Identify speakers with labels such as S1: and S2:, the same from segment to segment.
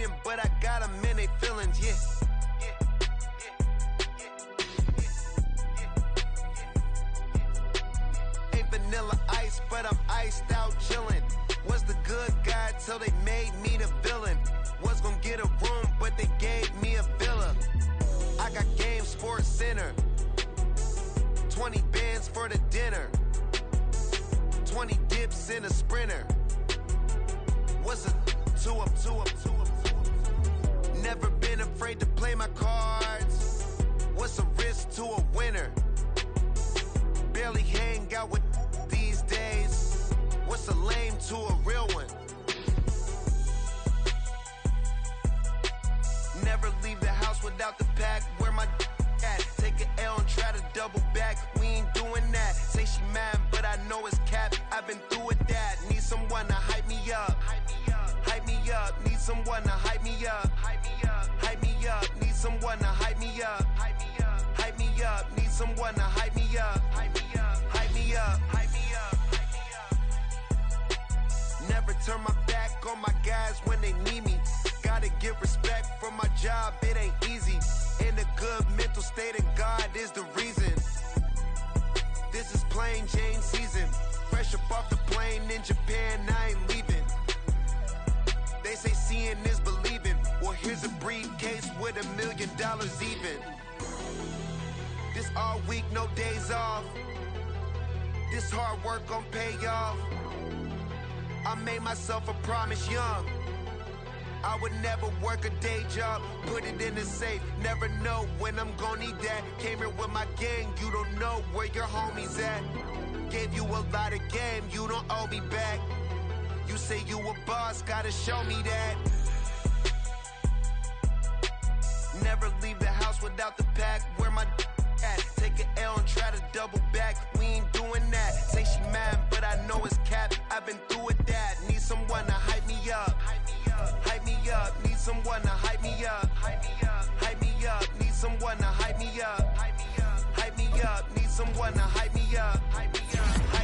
S1: win, but I got them in they feelings, yeah. Ain't vanilla ice, but I'm iced out chillin'. Was the good guy till they made me the villain. Was gonna get a room, but they gave me a villa. I got game, Sports Center. 20 bands for the dinner. 20 dips in a sprinter. What's a two up? Never been afraid to play my cards. What's a risk to a winner? Barely hang out with these days. What's a lame to a real one? Never leave the house without the pack. Where my at? Take an L and try to double back. We ain't doing that. Say she mad, but I know it's cap. I've been through with that. Need someone to hype me up. Hype me up. Need someone to hype me up. Hype me up. Need someone to hype me up. Hype me up. Need someone to hype me up. Hype me up. Never turn my back on my guys when they need me. Gotta give respect for my job, it ain't easy. In a good mental state, and God is the reason. This is plain Jane season. Fresh up off the plane in Japan, I ain't leaving. They say seeing is believing. Well, here's a briefcase with $1 million even. This all week, no days off. This hard work gon' pay off. I made myself a promise young. I would never work a day job, put it in the safe. Never know when I'm gon' need that. Came here with my gang, you don't know where your homies at. Gave you a lot of game, you don't owe me back. You say you a boss, gotta show me that. Never leave the house without the pack. Where my at? Take an L and try to double back. We ain't doing that. Say she mad, but I know it's cap. I've been through with that. Need someone to hype me up. Hype me up. Need someone to hype me up. Hype me up. Need someone to hype me up. Hype me up. Need someone to hype me up. Hype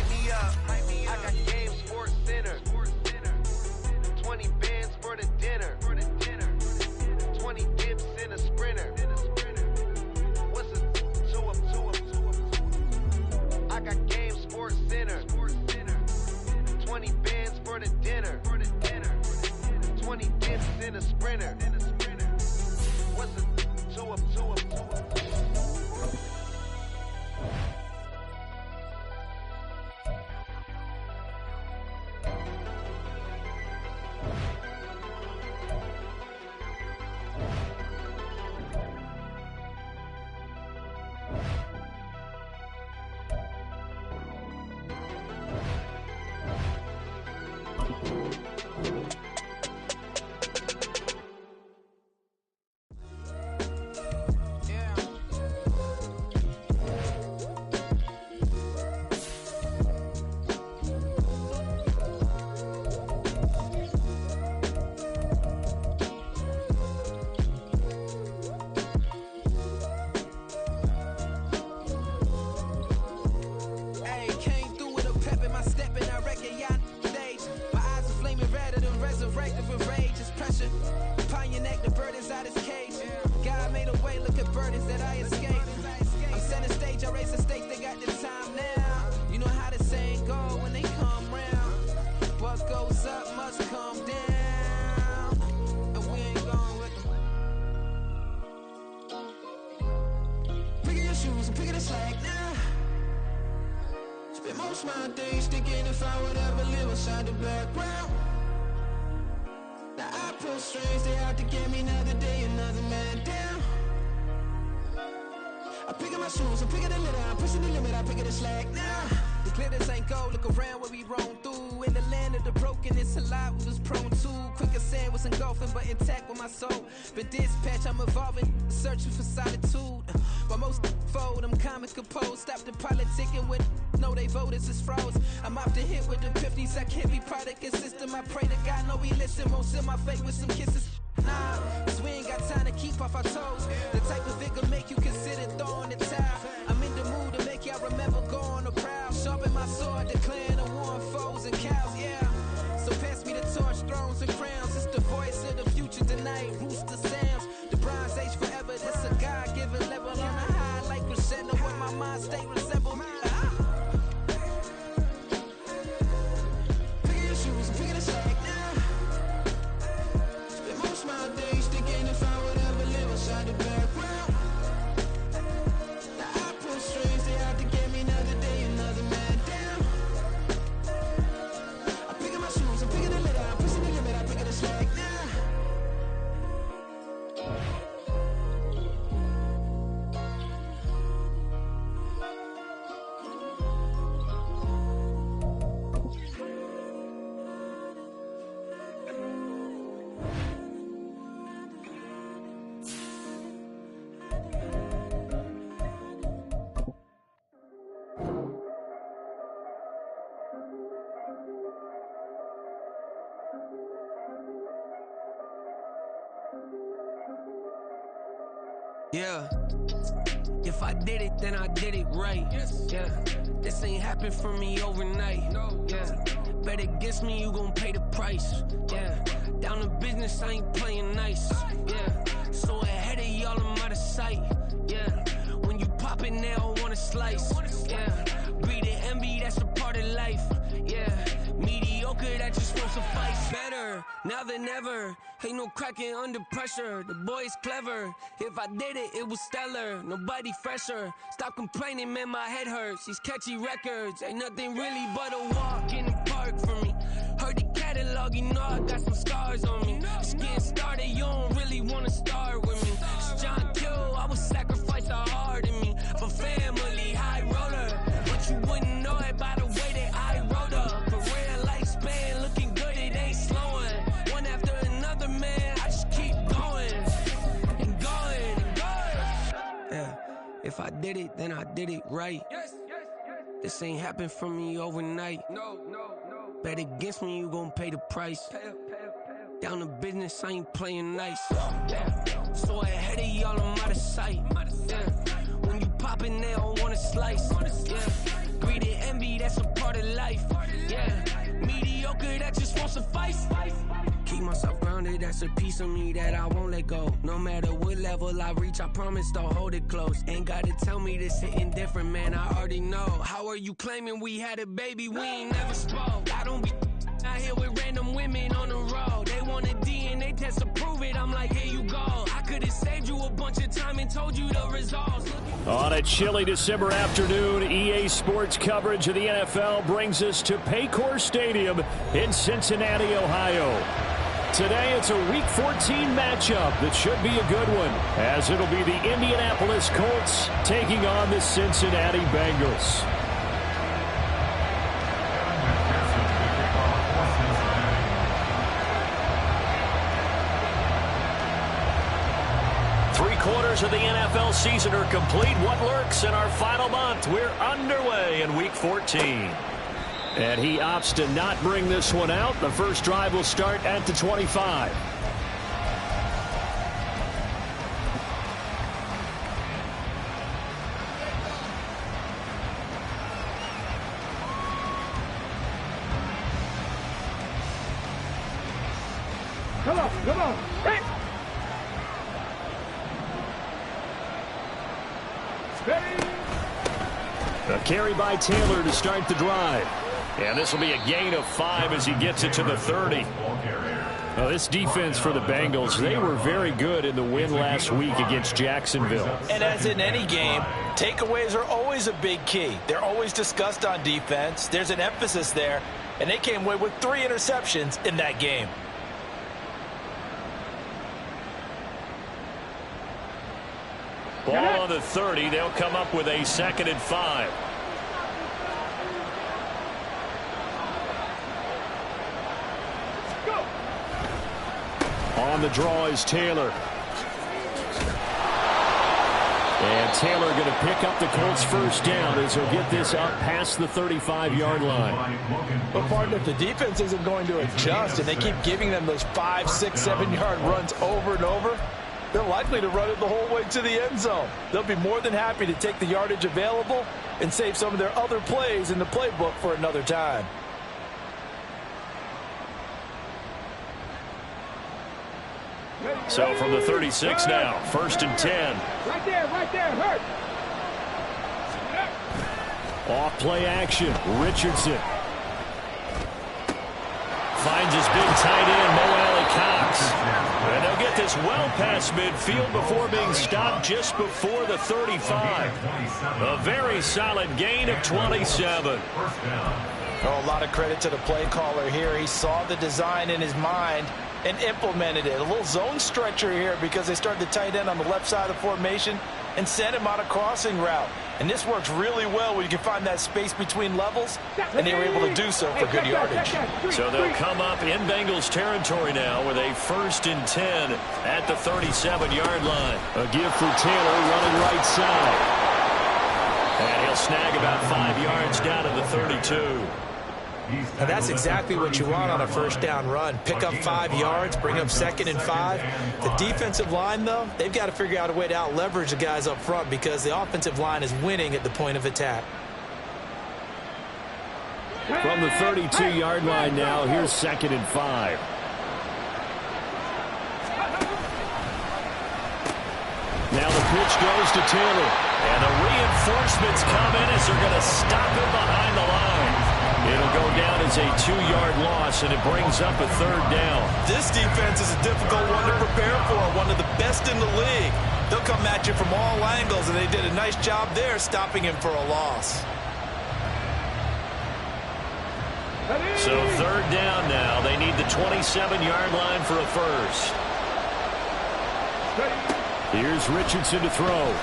S1: me up. I got game, Sports Center. 20 bands for the dinner. 20 dips in a sprinter. What's a two up? I got game, Sports Center. 20 bands for the dinner. 20 dips in a sprinter. What's a two up?
S2: Most my days thinking if I would ever live inside the background. Now I pull strings, they out to get me another day, another man down. I pick up my shoes, I'm picking the litter, I'm pushing the limit, I pick up the slack now.
S3: The glitters ain't gold, look around where we roam through. In the land of the broken, it's a lot we was prone to. Quick as sand was engulfing, but intact with my soul. Been dispatched, I'm evolving, searching for solitude. But most fold, I'm comic composed. Stop the politicking when know they voters is froze. I'm off the hit with the 50s, I can't be product and system. I pray to God, know he listen, won't seal my fate with some kisses. Nah, cause we ain't got time to keep off our toes. The type of vigor make you consider throwing the towel. I'm in the mood to make y'all remember going to proud. Sharpen my sword, declaring the war on foes and cows, yeah. So pass me the torch, thrones and crowns. It's the voice of the future, deny Yeah. If I did it, then I did it right. Yeah. This ain't happened for me overnight. Yeah. Bet against me, you gon' pay the price. Yeah. Down to business, I ain't playing nice. Yeah. So ahead of y'all, I'm out of sight. Yeah. When you pop it, they don't wanna slice. Yeah. Greed and envy, that's a part of life. Yeah. Mediocre, that just won't suffice. Better now than ever. Ain't no cracking under pressure. The boy is clever. If I did it, it was stellar. Nobody fresher. Stop complaining, man, my head hurts. These catchy records ain't nothing really but a walk in the park for me. Heard the catalog, you know I got some scars on me. Just getting started, you don't really wanna start with me. It's John Kill, I would sacrifice a heart in me for family, high roller. But you wouldn't know it by the way that I wrote up. Career lifespan looking good, it ain't slowing. One after another, man, I just keep going and going and going. Yeah, if I did it, then I did it right. This ain't happened for me overnight. No. Bet against me, you gon' pay the price. Down to business, I ain't playing nice. Yeah. So ahead of y'all, I'm out of sight. Yeah. When you poppin', they don't wanna slice. Yeah. Greed and envy, that's a part of life. Yeah. Mediocre, that just won't suffice. Keep myself grounded, that's a piece of me that I won't let go. No matter what level I reach, I promise to hold it close. Ain't gotta tell me this hitting different, man, I already know. How are you claiming we had a baby, we ain't never spoke? I don't be out here with random women on the road. They want a DNA test to prove it, I'm like, here you go. I could've saved you a bunch of time and told you the results.
S4: On a chilly December afternoon, EA Sports coverage of the NFL brings us to Paycor Stadium in Cincinnati, Ohio. Today, it's a Week 14 matchup that should be a good one, as it'll be the Indianapolis Colts taking on the Cincinnati Bengals. Three-quarters of the NFL season are complete. What lurks in our final month? We're underway in Week 14. And he opts to not bring this one out. The first drive will start at the 25.
S5: Come on. Hey.
S4: A carry by Taylor to start the drive. And this will be a gain of 5 as he gets it to the 30. Now, this defense for the Bengals, they were very good in the win last week against Jacksonville.
S6: And as in any game, takeaways are always a big key. They're always discussed on defense. There's an emphasis there, and they came away with 3 interceptions in that game.
S4: Ball on the 30. They'll come up with a 2nd and 5. On the draw is Taylor. And Taylor going to pick up the Colts first down as he'll get this up past the 35-yard line.
S6: But, partner, if the defense isn't going to adjust and they keep giving them those 5, 6, 7-yard runs over and over, they're likely to run it the whole way to the end zone. They'll be more than happy to take the yardage available and save some of their other plays in the playbook for another time.
S4: So from the 36 now, 1st and 10.
S5: Right there, hurt.
S4: Off play action, Richardson. Finds his big tight end, Mo Alley-Cox. And they'll get this well past midfield before being stopped just before the 35. A very solid gain of 27.
S6: Oh, a lot of credit to the play caller here. He saw the design in his mind and implemented it. A little zone stretcher here because they started the tight end on the left side of the formation and sent him on a crossing route. And this works really well when you can find that space between levels, and they were able to do so for good yardage.
S4: So they'll come up in Bengals territory now with a 1st and 10 at the 37-yard line. A give for Taylor running right side. And he'll snag about 5 yards down to the 32.
S6: And that's exactly what you want on a first down run. Pick up 5 yards, bring up 2nd and 5. The defensive line, though, they've got to figure out a way to out-leverage the guys up front because the offensive line is winning at the point of attack.
S4: From the 32-yard line now, here's 2nd and 5. Now the pitch goes to Taylor. And the reinforcements come in as they're going to stop him behind the line. It'll go down as a 2-yard loss, and it brings up a 3rd down.
S6: This defense is a difficult one to prepare for, one of the best in the league. They'll come at you from all angles, and they did a nice job there stopping him for a loss.
S4: So 3rd down now. They need the 27-yard line for a first. Here's Richardson to throw.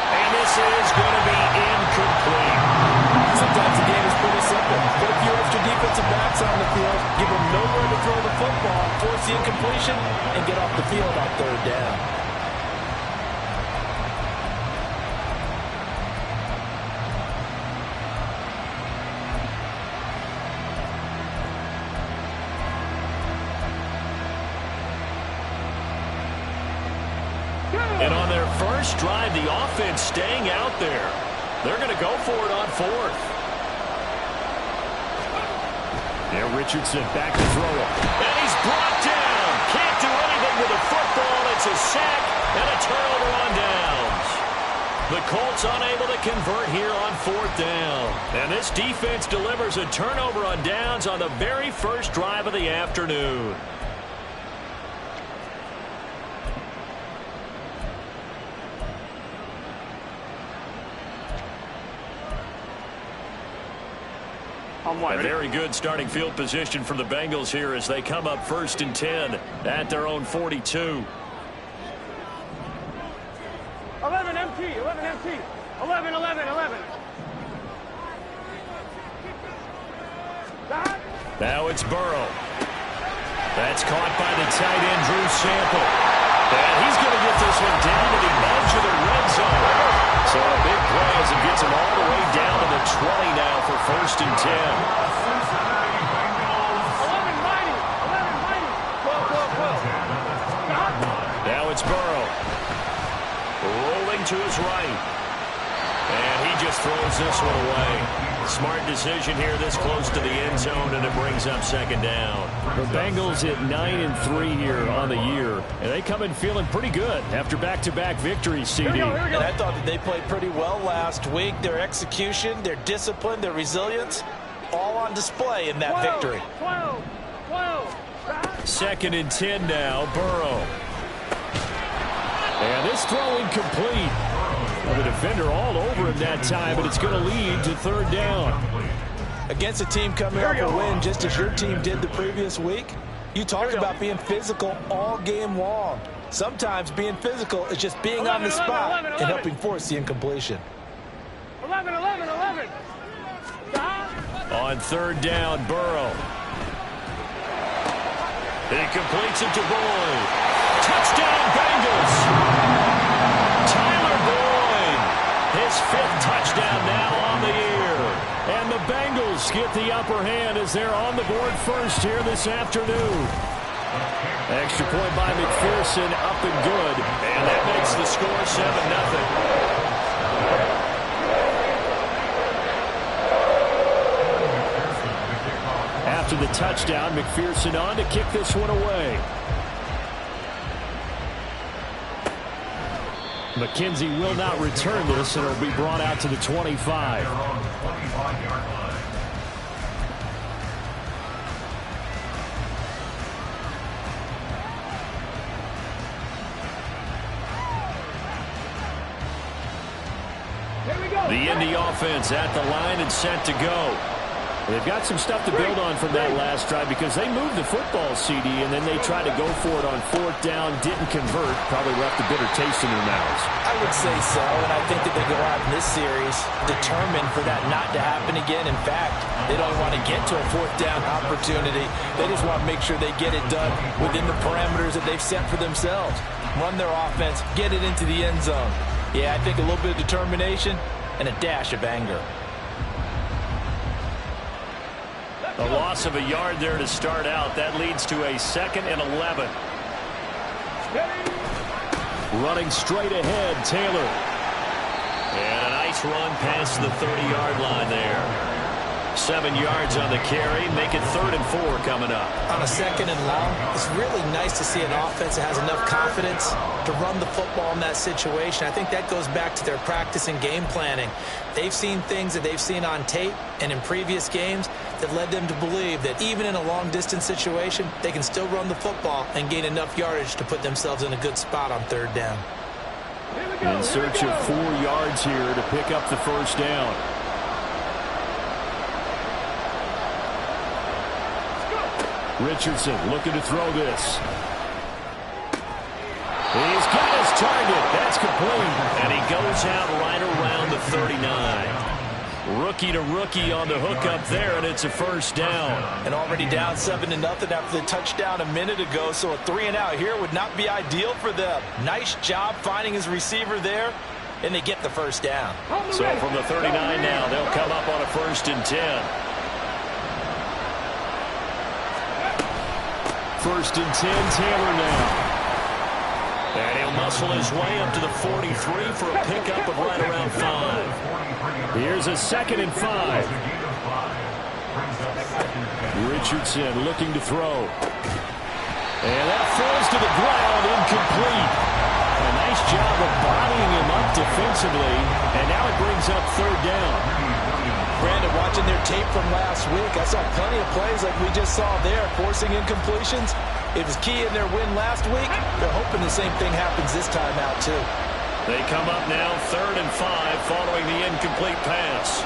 S4: And this is going to be incomplete.
S6: Sometimes the game is pretty simple. Put a few extra defensive backs on the field, give them nowhere to throw the football, force the incompletion, and get off the field on 3rd down.
S4: And on their first drive, the offense staying out there. They're going to go for it on 4th. Now Richardson back to throw it. And he's brought down. Can't do anything with the football. It's a sack and a turnover on downs. The Colts unable to convert here on 4th down. And this defense delivers a turnover on downs on the very first drive of the afternoon. A very good starting field position for the Bengals here as they come up 1st and 10 at their own 42.
S5: 11 MT, 11 MT, 11, 11, 11.
S4: Now it's Burrow. That's caught by the tight end, Drew Sample. And he's going to get this one down to the edge of the red zone. So a big play as it gets him all the way down to the 20 now for 1st and 10.
S5: 11 mighty, 11 mighty. 12.
S4: Now it's Burrow. Rolling to his right. And he just throws this one away. Smart decision here this close to the end zone, and it brings up 2nd down. The Bengals at 9-3 here on the year, and they come in feeling pretty good after back-to-back victories, CD.
S6: And I thought that they played pretty well last week. Their execution, their discipline, their resilience, all on display in that victory.
S5: 12.
S4: 2nd and 10 now, Burrow. And this throw incomplete. Well, the defender all over him that time, but it's going to lead to 3rd down.
S6: Against a team coming off a win just as your team did the previous week, you talked about being physical all game long. Sometimes being physical is just being on the spot and helping force the incompletion.
S5: 11.
S4: On 3rd down, Burrow. He completes it to Boyd. Touchdown, Bengals! Tyler Boyd, his 5th touchdown now on the year. And the Bengals get the upper hand as they're on the board first here this afternoon. Extra point by McPherson, up and good. And that makes the score 7-0. After the touchdown, McPherson on to kick this one away. McKenzie will not return this, and it'll be brought out to the 25. The Indy offense at the line and set to go. They've got some stuff to build on from that last drive because they moved the football, CD, and then they tried to go for it on 4th down, didn't convert, probably left a bitter taste in their mouths.
S6: I would say so, and I think that they go out in this series determined for that not to happen again. In fact, they don't want to get to a 4th down opportunity. They just want to make sure they get it done within the parameters that they've set for themselves. Run their offense, get it into the end zone. Yeah, I think a little bit of determination and a dash of anger.
S4: A loss of a yard there to start out. That leads to a 2nd and 11. Running straight ahead, Taylor. And a nice run past the 30-yard line there. 7 yards on the carry. Make it 3rd and 4 coming up.
S6: On a 2nd and long, it's really nice to see an offense that has enough confidence to run the football in that situation. I think that goes back to their practice and game planning. They've seen things that they've seen on tape and in previous games that led them to believe that even in a long-distance situation, they can still run the football and gain enough yardage to put themselves in a good spot on 3rd down.
S4: In search of 4 yards here to pick up the 1st down. Richardson looking to throw this. He's got his target. That's complete. And he goes out right around the 39. Rookie to rookie on the hook up there, and it's a 1st down.
S6: And already down 7-0 after the touchdown a minute ago, so a 3-and-out here would not be ideal for them. Nice job finding his receiver there, and they get the 1st down.
S4: So from the 39 now, they'll come up on a 1st and 10. 1st and 10, Taylor now. And he'll muscle his way up to the 43 for a pickup of right around 5. Here's a 2nd and 5. Richardson looking to throw. And that falls to the ground, incomplete. A nice job of bodying him up defensively. And now it brings up 3rd down.
S6: Brandon, watching their tape from last week, I saw plenty of plays like we just saw there, forcing incompletions. It was key in their win last week. They're hoping the same thing happens this time out, too.
S4: They come up now 3rd and 5 following the incomplete pass.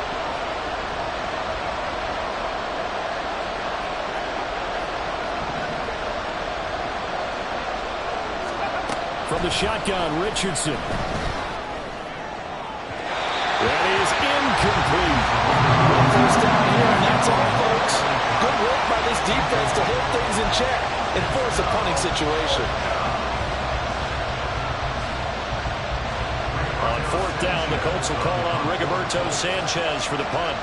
S4: From the shotgun, Richardson. That is incomplete.
S6: 1st down here, and that's all, folks. Good work by this defense to hold things in check and force a punting situation.
S4: On 4th down, the Colts will call on Rigoberto Sanchez for the punt.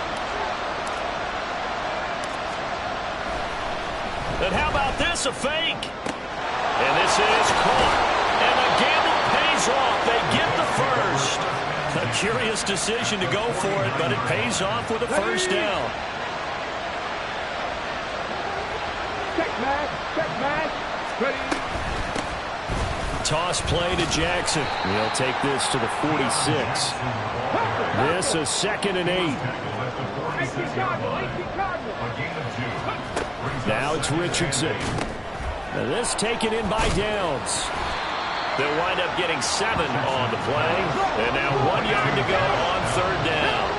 S4: And how about this, a fake? And this is caught. And the gamble pays off. They get the 1st. A curious decision to go for it, but it pays off with a 1st down. Toss play to Jackson. He'll take this to the 46. This a 2nd and 8. Now it's Richardson. Now this taken in by Downs. They'll wind up getting 7 on the play. And now 1 yard to go on 3rd down.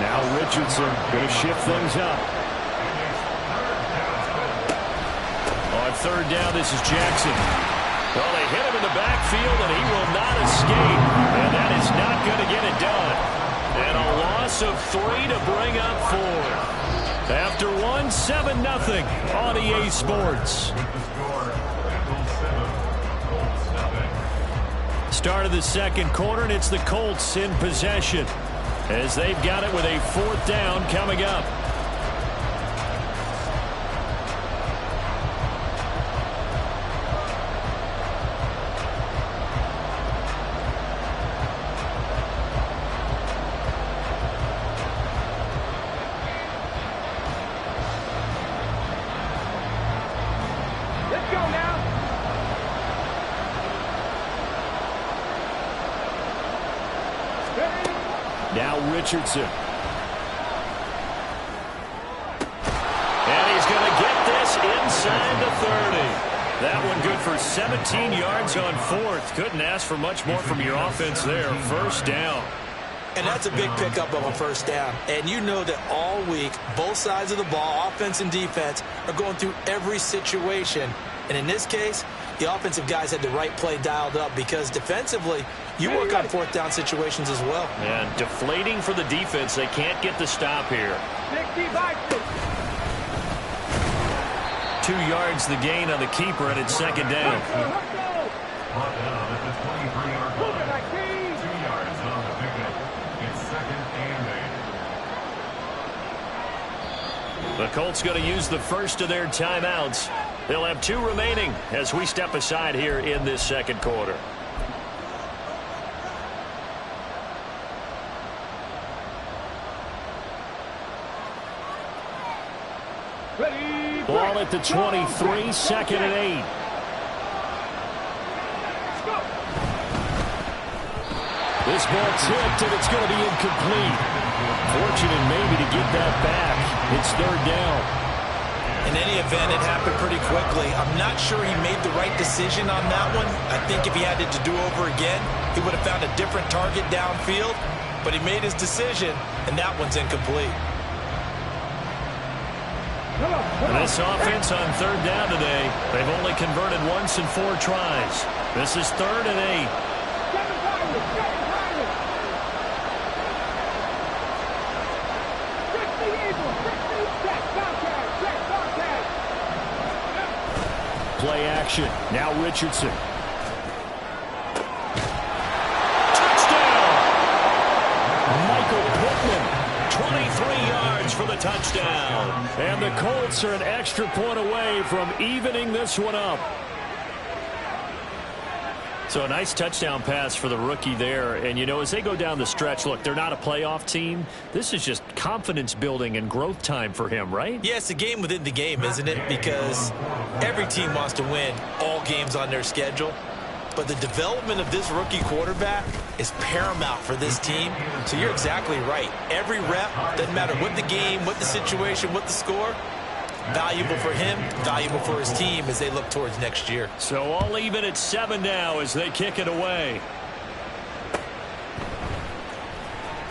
S4: Now Richardson going to shift things up. On 3rd down, this is Jackson. Well, they hit him in the backfield, and he will not escape. And that is not going to get it done. And a loss of 3 to bring up 4. After 1, 7-0 on EA Sports. Start of the 2nd quarter, and it's the Colts in possession as they've got it with a 4th down coming up.
S5: Let's go now.
S4: Now Richardson. And he's going to get this inside the 30. That one good for 17 yards on 4th. Couldn't ask for much more from your offense there. 1st down.
S6: And that's a big pickup of a 1st down. And you know that all week, both sides of the ball, offense and defense, are going through every situation. And in this case, the offensive guys had the right play dialed up because defensively, you work on 4th down situations as well.
S4: And deflating for the defense. They can't get the stop here. 2 yards the gain on the keeper, and it's 2nd down. The Colts going to use the first of their timeouts. They'll have 2 remaining as we step aside here in this second quarter. Ball at the 23, second and 8. This ball tipped, and it's going to be incomplete. Fortunate maybe to get that back. It's third down.
S6: In any event, it happened pretty quickly. I'm not sure he made the right decision on that one. I think if he had it to do over again, he would have found a different target downfield. But he made his decision, and that one's incomplete.
S4: This offense on third down today, they've only converted once in 4 tries. This is third and 8. Play action. Now Richardson. Touchdown! Michael Pittman, 23 yards for the touchdown. And the Colts are an extra point away from evening this one up. So a nice touchdown pass for the rookie there. And, you know, as they go down the stretch, look, they're not a playoff team. This is just confidence building and growth time for him, right?
S6: Yeah, it's a game within the game, isn't it? Because every team wants to win all games on their schedule. But the development of this rookie quarterback is paramount for this team. So you're exactly right. Every rep, doesn't matter what the game, what the situation, what the score, valuable for him, valuable for his team as they look towards next year.
S4: So all even at 7 now as they kick it away.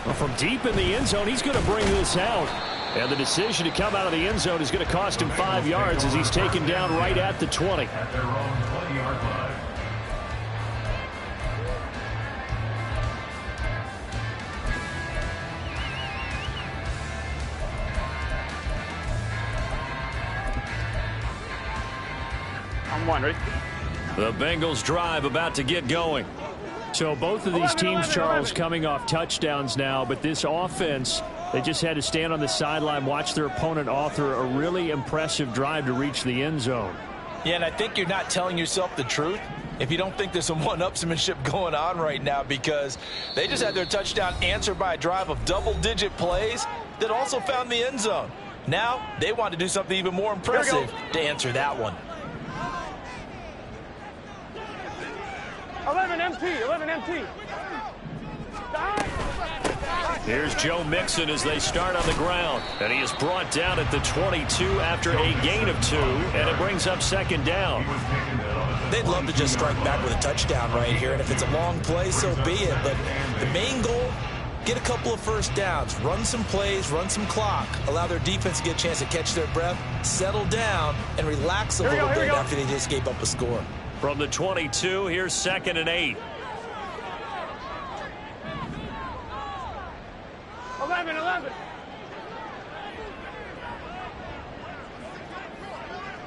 S4: Well, from deep in the end zone, he's going to bring this out. And the decision to come out of the end zone is going to cost him 5 yards as he's taken down right at the 20.
S7: At their own 20-yard line.
S4: The Bengals drive about to get going. So both of these teams, Charles, coming off touchdowns now, but this offense, they just had to stand on the sideline, watch their opponent author a really impressive drive to reach the end zone.
S6: Yeah, and I think you're not telling yourself the truth if you don't think there's some one-upsmanship going on right now, because they just had their touchdown answered by a drive of double-digit plays that also found the end zone. Now they want to do something even more impressive to answer that one.
S5: 11 MT.
S4: Here's Joe Mixon as they start on the ground. And he is brought down at the 22 after a gain of 2. And it brings up second down.
S6: They'd love to just strike back with a touchdown right here. And if it's a long play, so be it. But the main goal, get a couple of first downs. Run some plays, run some clock. Allow their defense to get a chance to catch their breath, settle down, and relax a little bit after they just gave up a score.
S4: From the 22, here's second and 8.
S5: 11.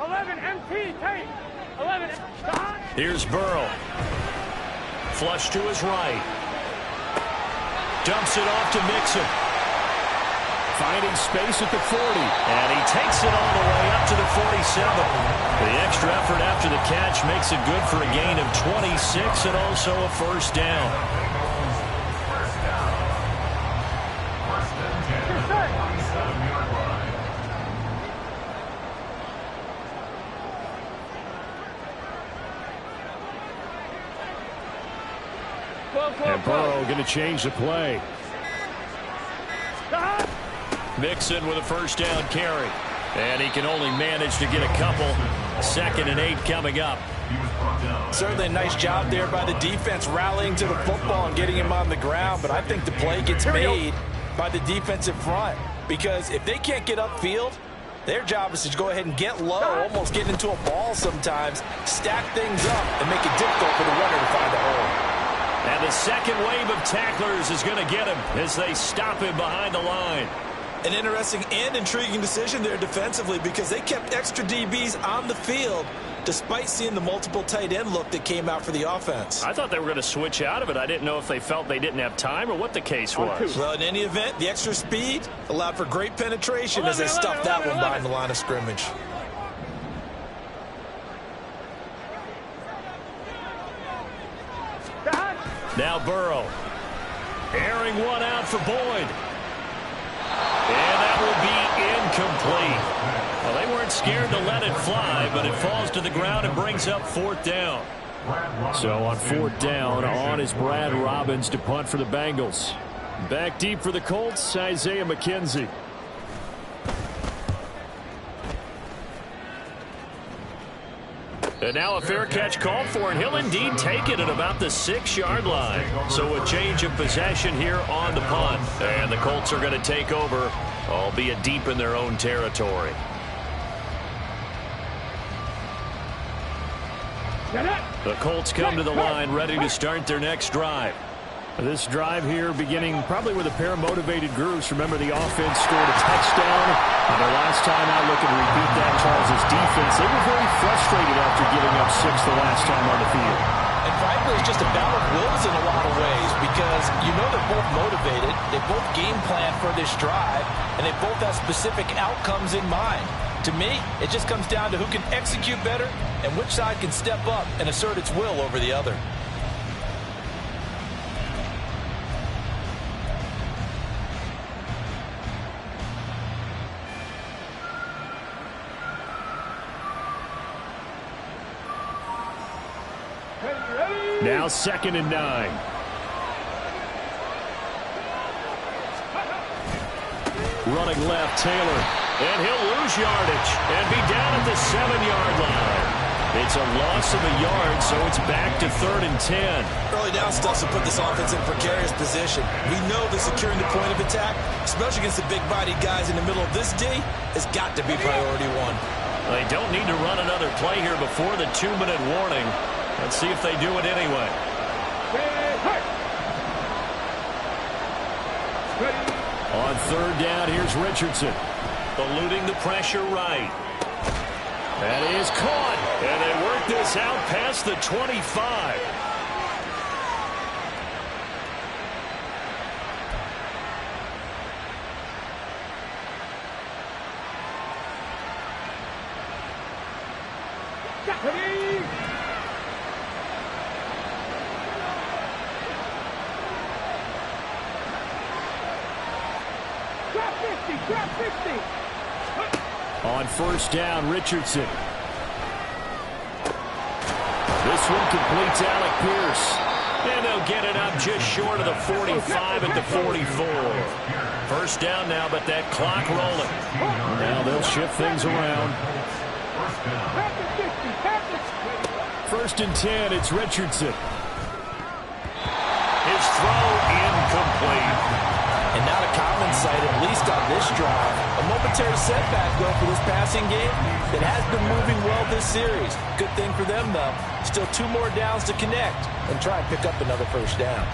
S5: 11 MT, take. 11.
S4: Here's Burrow. Flush to his right. Dumps it off to Mixon. Finding space at the 40. And he takes it all the way up to the 47. The extra effort after the catch makes it good for a gain of 26 and also a first down. And Burrow going to change the play. Mixon with a first down carry. And he can only manage to get a couple. Second and 8 coming up.
S6: Certainly a nice job there by the defense rallying to the football and getting him on the ground. But I think the play gets made by the defensive front. Because if they can't get upfield, their job is to go ahead and get low, almost get into a ball sometimes, stack things up, and make it difficult for the runner to find a hole.
S4: And the second wave of tacklers is going to get him as they stop him behind the line.
S6: An interesting and intriguing decision there defensively, because they kept extra DBs on the field despite seeing the multiple tight end look that came out for the offense.
S4: I thought they were going to switch out of it. I didn't know if they felt they didn't have time or what the case was.
S6: Well, in any event, the extra speed allowed for great penetration as they stuffed that one behind the line of scrimmage.
S4: Now Burrow. Airing one out for Boyd. And that will be incomplete. Well, they weren't scared to let it fly, but it falls to the ground and brings up 4th down. So on 4th down, on is Brad Robbins to punt for the Bengals. Back deep for the Colts, Isaiah McKenzie. And now a fair catch called for, and he'll indeed take it at about the 6-yard line. So a change of possession here on the punt. And the Colts are going to take over, albeit deep in their own territory. The Colts come to the line ready to start their next drive. This drive here beginning probably with a pair of motivated groups. Remember, the offense scored a touchdown. And their last time out looking to repeat that, Charles' defense. They were very frustrated after giving up 6 the last time on the field.
S6: And frankly, it's just a battle of wills in a lot of ways because you know they're both motivated. They both game plan for this drive, and they both have specific outcomes in mind. To me, it just comes down to who can execute better and which side can step up and assert its will over the other.
S4: Now 2nd and 9. Running left, Taylor. And he'll lose yardage and be down at the 7-yard line. It's a loss of a yard, so it's back to 3rd and 10.
S6: Early down stuff to put this offense in precarious position. We know that securing the point of attack, especially against the big-bodied guys in the middle of this D, has got to be priority 1.
S4: They don't need to run another play here before the 2-minute warning. Let's see if they do it anyway. On 3rd down, here's Richardson. Eluding the pressure right. That is caught. And they work this out past the 25. On 1st down, Richardson. This one completes Alec Pierce. And they'll get it up just short of the 45 at the 44. 1st down now, but that clock rolling. Now they'll shift things around. 1st and 10, it's Richardson. His throw incomplete.
S6: And not a common sight, at least on this drive. A momentary setback, though, for this passing game that has been moving well this series. Good thing for them, though. Still 2 more downs to connect and try and pick up another 1st down.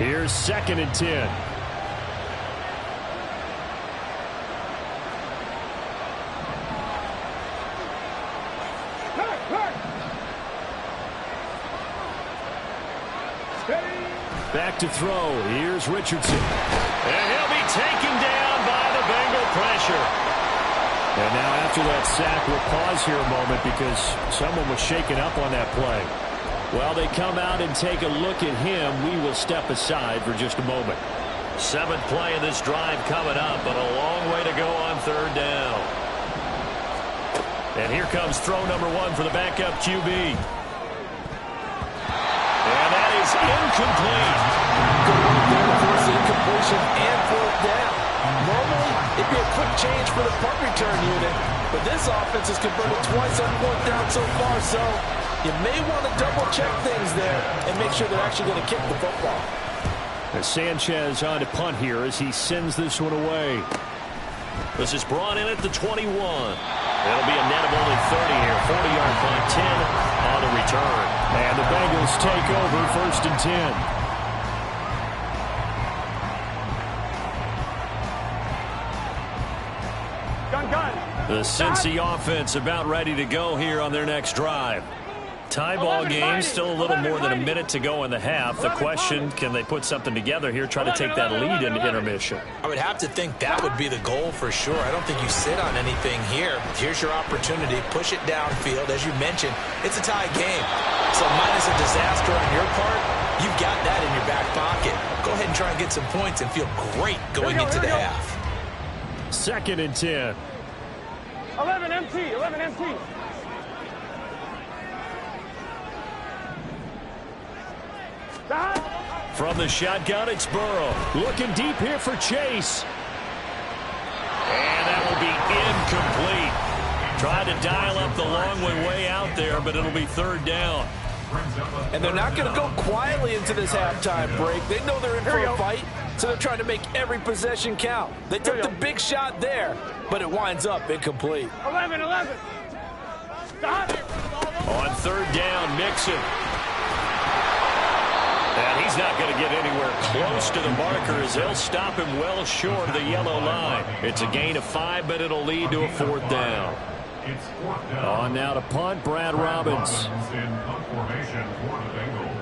S4: Here's 2nd and 10. Back to throw. Here's Richardson. And he'll be taken down by the Bengal pressure. And now after that sack, we'll pause here a moment because someone was shaken up on that play. While they come out and take a look at him, we will step aside for just a moment. 7th play of this drive coming up, but a long way to go on 3rd down. And here comes throw number 1 for the backup QB. And that is incomplete.
S6: Good work there to force the incompletion and 4th down. Normally, it'd be a quick change for the punt return unit, but this offense has converted twice on 4th down so far, so you may want to double-check things there and make sure they're actually going to kick the football.
S4: As Sanchez on to punt here as he sends this one away. This is brought in at the 21. It'll be a net of only 30 here. 40-yard punt, 10 on the return. And the Bengals take over 1st and 10. The Cincy offense about ready to go here on their next drive. Tie ball game, still a little more than a minute to go in the half. The question, can they put something together here, try to take that lead into intermission?
S6: I would have to think that would be the goal for sure. I don't think you sit on anything here. Here's your opportunity. Push it downfield. As you mentioned, it's a tie game. So minus a disaster on your part, you've got that in your back pocket. Go ahead and try and get some points and feel great going into the half.
S4: 2nd and 10.
S5: 11 MT, 11 MT.
S4: From the shotgun, it's Burrow. Looking deep here for Chase. And that will be incomplete. Tried to dial up the long way out there, but it'll be 3rd down.
S6: And they're not going to go quietly into this halftime break. They know they're in for a fight, so they're trying to make every possession count. They took the big shot there, but it winds up incomplete.
S5: 11.
S4: On 3rd down, Mixon. And he's not going to get anywhere close to the marker as they'll stop him well short of the yellow line. It's a gain of 5, but it'll lead to a 4th down. On now to punt, Brad Robbins.
S7: In punt formation for the Bengals.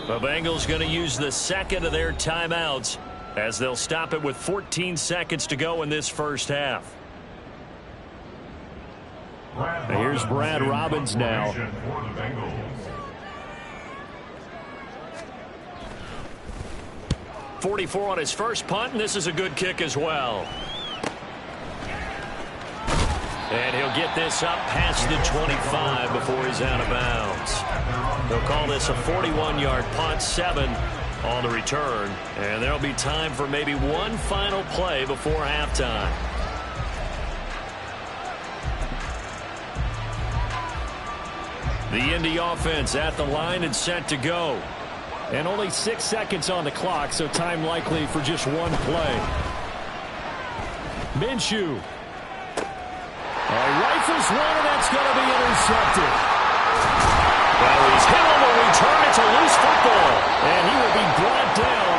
S4: The Bengals going to use the 2nd of their timeouts as they'll stop it with 14 seconds to go in this first half. Here's Brad Robbins now. 44 on his first punt, and this is a good kick as well. And he'll get this up past the 25 before he's out of bounds. They'll call this a 41-yard punt, 7 on the return. And there'll be time for maybe one final play before halftime. The Indy offense at the line and set to go. And only 6 seconds on the clock, so time likely for just one play. Minshew. Rifles one, and that's going to be intercepted. Well, he's hit on the return. It's a loose football. And he will be brought down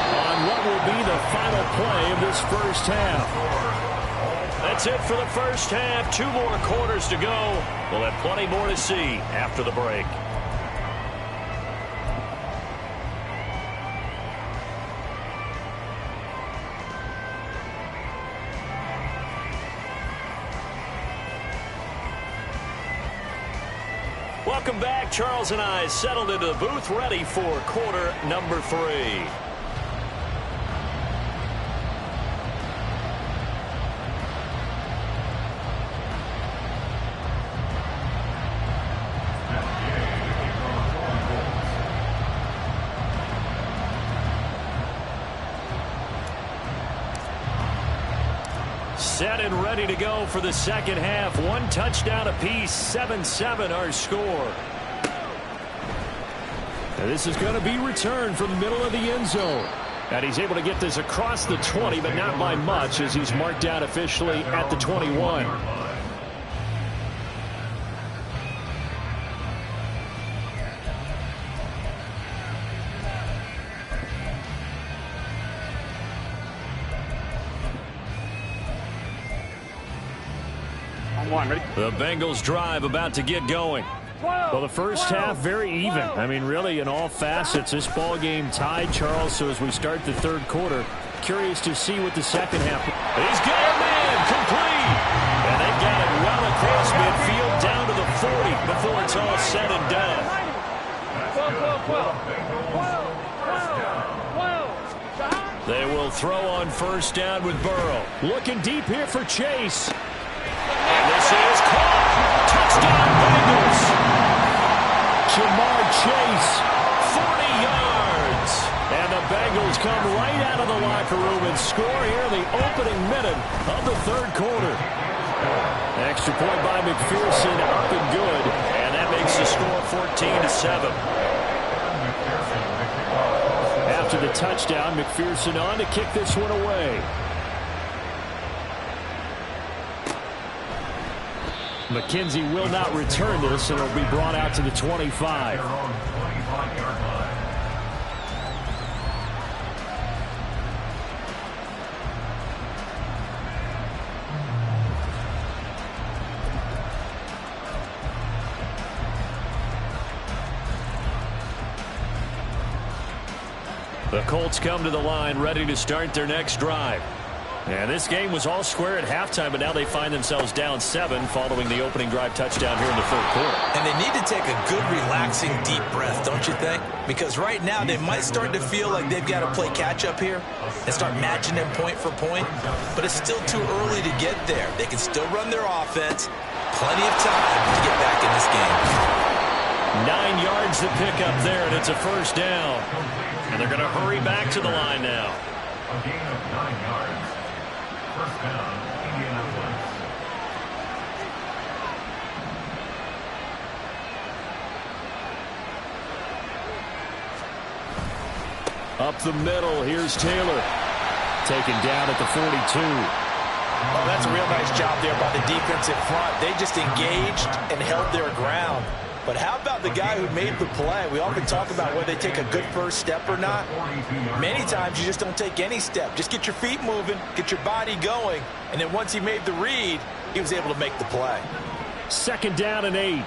S4: on what will be the final play of this first half. That's it for the first half. 2 more quarters to go. We'll have plenty more to see after the break. Welcome back. Charles and I settled into the booth, ready for quarter number 3. Set and ready to go for the second half. 1 touchdown apiece, 7-7 our score. And this is going to be returned from the middle of the end zone. And he's able to get this across the 20, but not by much as he's marked out officially at the 21. The Bengals drive about to get going. Well, the first half very even. I mean, really, in all facets, this ball game tied, Charles. So as we start the third quarter, curious to see what the second half. He's got a man complete, and they've got it well across midfield down to the 40 before it's all said and done. They will throw on first down with Burrow. Looking deep here for Chase. And this is caught. Touchdown Bengals. Jamar Chase, 40 yards. And the Bengals come right out of the locker room and score here in the opening minute of the third quarter. Extra point by McPherson, up and good. And that makes makes the score 14-7. After the touchdown, McPherson on to kick this one away. McKenzie will not return this, and it'll be brought out to the 25. The Colts come to the line ready to start their next drive. And this game was all square at halftime, but now they find themselves down 7 following the opening drive touchdown here in the third quarter.
S6: And they need to take a good, relaxing, deep breath, don't you think? Because right now they might start to feel like they've got to play catch-up here and start matching them point for point. But it's still too early to get there. They can still run their offense. Plenty of time to get back in this game.
S4: 9 yards to pick up there, and it's a first down. And they're going to hurry back to the line now.
S7: A gain of 9 yards. First down, Indianapolis.
S4: Up the middle, here's Taylor. Taken down at the 42.
S6: Oh, that's a real nice job there by the defensive front. They just engaged and held their ground. But how about the guy who made the play? We often talk about whether they take a good first step or not. Many times you just don't take any step. Just get your feet moving, get your body going, and then once he made the read, he was able to make the play.
S4: Second down and 8.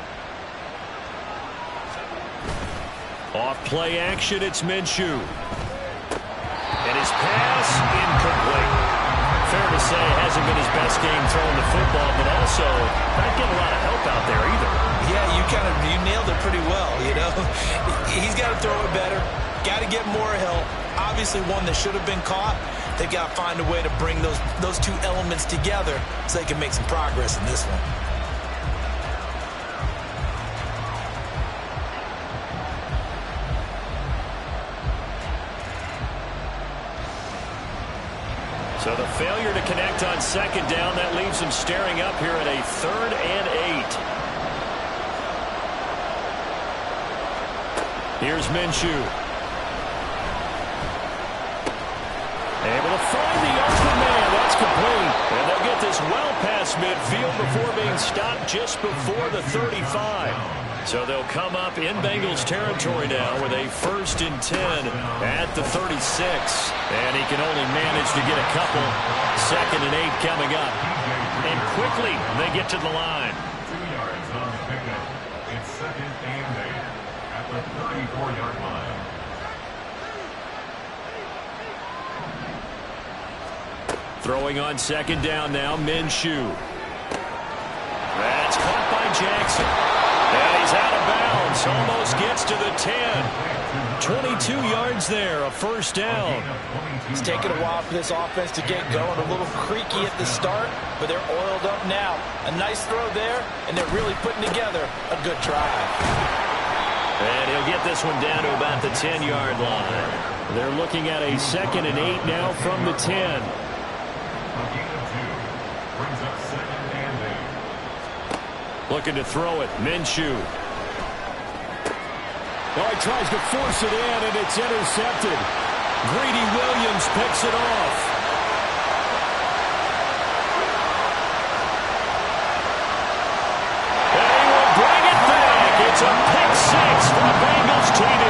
S4: Off play action, it's Minshew. And his pass incomplete. Fair to say, it hasn't been his best game throwing the football, but also not getting a lot of help out there either.
S6: Yeah, you nailed it pretty well, you know. He's got to throw it better, got to get more help. Obviously one that should have been caught. They've got to find a way to bring those two elements together so they can make some progress in this one.
S4: So the failure to connect on second down, that leaves them staring up here at a 3rd and 8. Here's Minshew. Able to find the open man. That's complete. And they'll get this well past midfield before being stopped just before the 35. So they'll come up in Bengals territory now with a 1st and 10 at the 36. And he can only manage to get a couple. 2nd and 8 coming up. And quickly they get to the line.
S7: 2 yards on the pickup. It's 2nd and 8 at the 34-yard line.
S4: Throwing on second down now, Minshew. That's caught by Jackson. And he's out of bounds. Almost gets to the 10. 22 yards there, a first down.
S6: It's taken a while for this offense to get going. A little creaky at the start, but they're oiled up now. A nice throw there, and they're really putting together a good drive.
S4: And he'll get this one down to about the 10-yard line. They're looking at a 2nd and 8 now from the 10.
S7: A gain of 2 brings up 2nd and 8.
S4: Looking to throw it, Minshew. Oh, he tries to force it in, and it's intercepted. Greedy Williams picks it off. And he will bring it back. It's a pick 6 for the Bengals TD.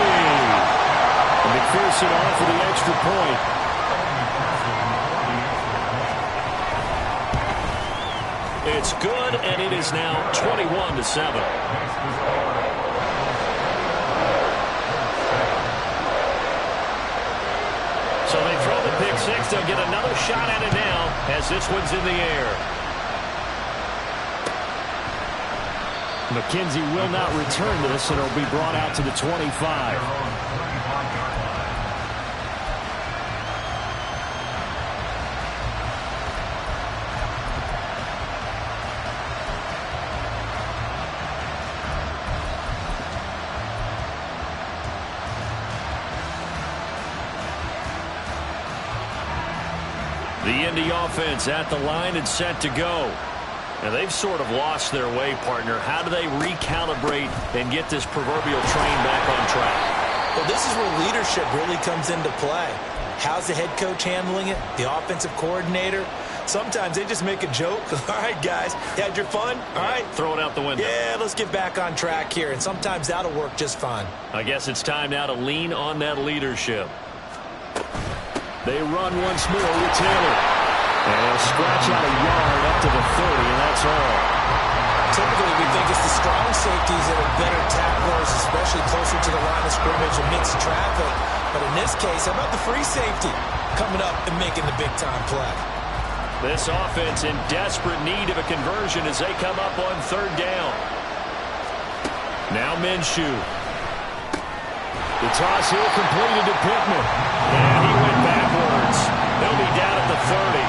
S4: And McPherson on for the extra point. It's good, and it is now 21-7. So they throw the pick 6. They'll get another shot at it now as this one's in the air. McKenzie will not return this, and it'll be brought out to the 25. The Indy offense at the line and set to go. And they've sort of lost their way, partner. How do they recalibrate and get this proverbial train back on track?
S6: Well, this is where leadership really comes into play. How's the head coach handling it? The offensive coordinator? Sometimes they just make a joke. All right, guys, you had your fun? All right.
S4: Throw it out the window.
S6: Yeah, let's get back on track here. And sometimes that'll work just fine.
S4: I guess it's time now to lean on that leadership. They run once more with Taylor. And they'll scratch out a yard up to the 30, and that's all.
S6: Typically, we think it's the strong safeties that are better tacklers, especially closer to the line of scrimmage amidst traffic. But in this case, how about the free safety coming up and making the big-time play?
S4: This offense in desperate need of a conversion as they come up on third down. Now Minshew. The toss here completed to Pittman. And he went backwards. They'll be down at the 30.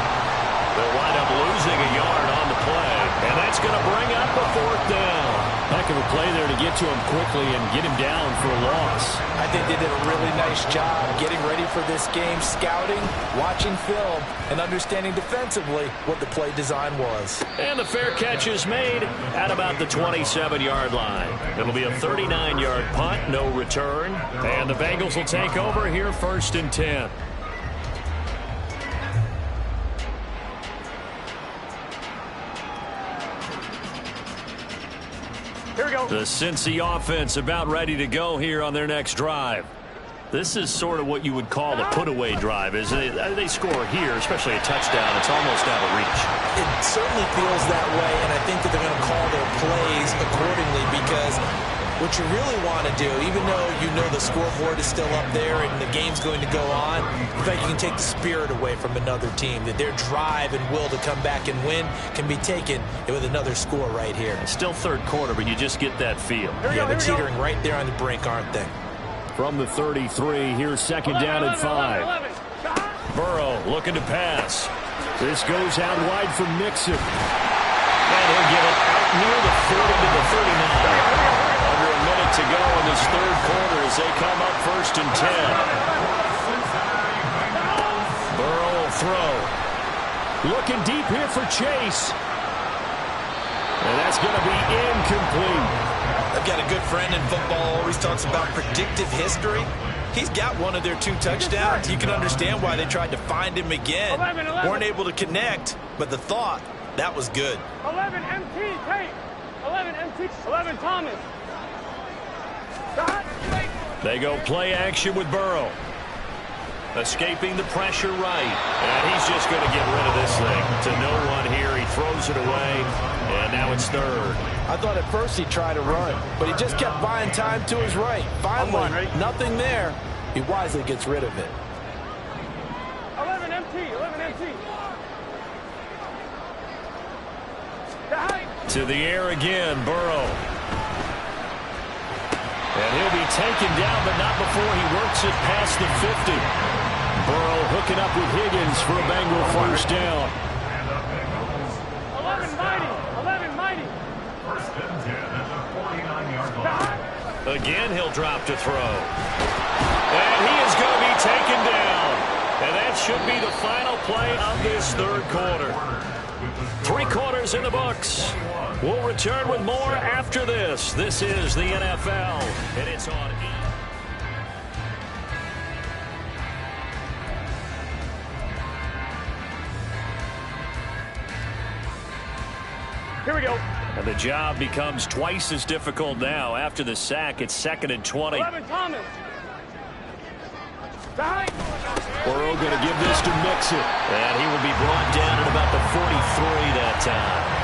S4: They'll wind up losing a yard on the play. And that's going to bring up a fourth down. Heck of a play there to get to him quickly and get him down for a loss.
S6: I think they did a really nice job getting ready for this game, scouting, watching film, and understanding defensively what the play design was.
S4: And the fair catch is made at about the 27-yard line. It'll be a 39-yard punt, no return. And the Bengals will take over here 1st and 10.
S5: Here we go.
S4: The Cincy offense about ready to go here on their next drive. This is sort of what you would call the put-away drive. As they score here, especially a touchdown, it's almost out of reach.
S6: It certainly feels that way, and I think that they're going to call their plays accordingly because what you really want to do, even though you know the scoreboard is still up there and the game's going to go on, in fact, you can take the spirit away from another team, that their drive and will to come back and win can be taken with another score right here.
S4: It's still third quarter, but you just get that feel.
S6: Yeah, they're teetering right there on the brink, aren't they?
S4: From the 33, here's second down and 5. Burrow looking to pass. This goes out wide for Mixon. And he'll get it out near the 40 to the 39. Under a minute to go in this third quarter as they come up 1st and 10. Burrow will throw. Looking deep here for Chase. And that's going to be incomplete.
S6: I've got a good friend in football, always talks about predictive history. He's got one of their 2 touchdowns. You can understand why they tried to find him again.
S5: 11.
S6: Weren't able to connect, but the thought, that was good.
S5: 11 MT, Tate. 11 MT, 11 Thomas.
S4: They go play action with Burrow. Escaping the pressure right. And he's just going to get rid of this thing. To no one here. He throws it away. And now it's third.
S6: I thought at first he'd try to run, but he just kept buying time to his right. Finally, nothing there. He wisely gets rid of it.
S5: 11 MT, 11 MT.
S4: To the air again, Burrow. And he'll be taken down, but not before he works it past the 50. Burrow hooking up with Higgins for a Bengal first down.
S5: 11 mighty, 11 mighty.
S7: 1st and 10 at the 49-yard line.
S4: Again, he'll drop to throw. And he is going to be taken down. And that should be the final play of this third quarter. 3 quarters in the books. We'll return with more after this. This is the NFL, and it's on.
S5: Here we go.
S4: And the job becomes twice as difficult now. After the sack, it's 2nd and 20.
S5: 11 Thomas.
S4: Burrow going to give this to Mixon. And he will be brought down at about the 43 that time.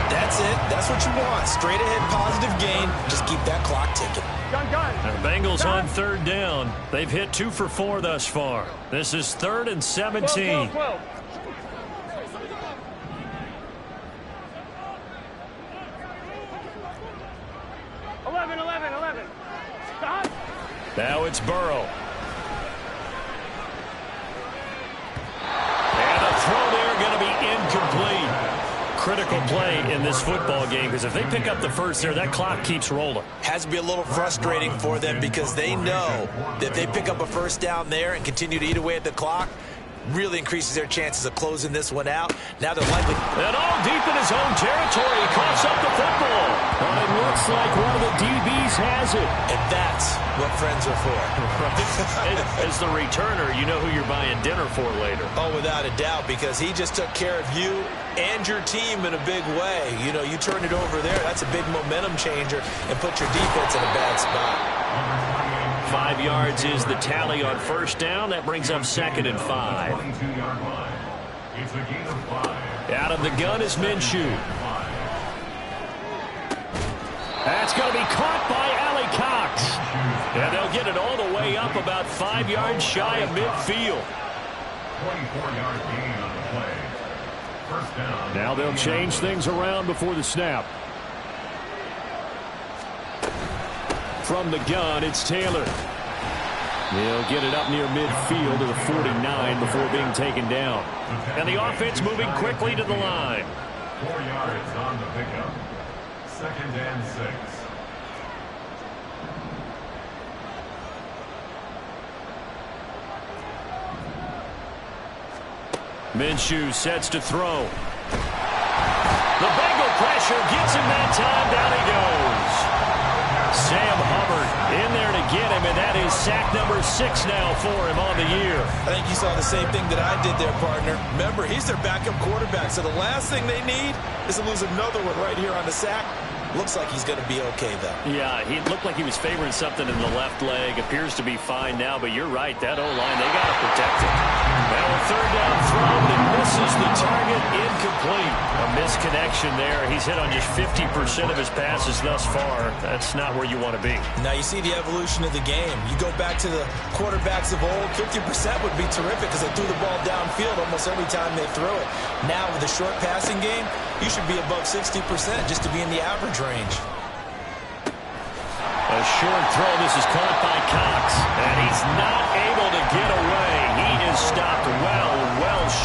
S6: That's it. That's what you want. Straight ahead positive gain. Just keep that clock ticking.
S4: And the Bengals on third down. They've hit 2 for 4 thus far. This is 3rd and 17.
S5: 12.
S4: Now it's Burrow. And a throw there going to be incomplete. Critical play in this football game because if they pick up the first there, that clock keeps rolling.
S6: Has to be a little frustrating for them because they know that if they pick up a first down there and continue to eat away at the clock, really increases their chances of closing this one out. Now they're likely...
S4: And all deep in his own territory, he coughs up the football. But it looks like one of the DBs has it.
S6: And that's what friends are for.
S4: As the returner, you know who you're buying dinner for later.
S6: Oh, without a doubt, because he just took care of you and your team in a big way. You know, you turn it over there, that's a big momentum changer, and put your defense in a bad spot.
S4: 5 yards is the tally on first down. That brings up 2nd and 5.
S7: It's a gain of 5.
S4: Out of the gun is Minshew. That's going to be caught by Allie Cox. And they'll get it all the way up about 5 yards shy of midfield.
S7: 24-yard gain on the play. First down.
S4: Now they'll change things around before the snap. From the gun, it's Taylor. He'll get it up near midfield to the 49 before being taken down. And the offense moving quickly to the line.
S7: 4 yards on the pickup. 2nd and 6.
S4: Minshew sets to throw. The Bengal pressure gets him that time. Down he goes. Sam Hubbard in there to get him, and that is sack number 6 now for him on the year.
S6: I think you saw the same thing that I did there, partner. Remember, he's their backup quarterback, so the last thing they need is to lose another one right here on the sack. Looks like he's going to be okay, though.
S4: Yeah, he looked like he was favoring something in the left leg. Appears to be fine now, but you're right. That O-line, they got to protect him. Now a 3rd down throw that misses the target, incomplete. A misconnection there. He's hit on just 50% of his passes thus far. That's not where you want to be.
S6: Now you see the evolution of the game. You go back to the quarterbacks of old, 50% would be terrific because they threw the ball downfield almost every time they throw it. Now with the short passing game, you should be above 60% just to be in the average range.
S4: A short throw. This is caught by Cox, and he's not able to get away. He is stopped well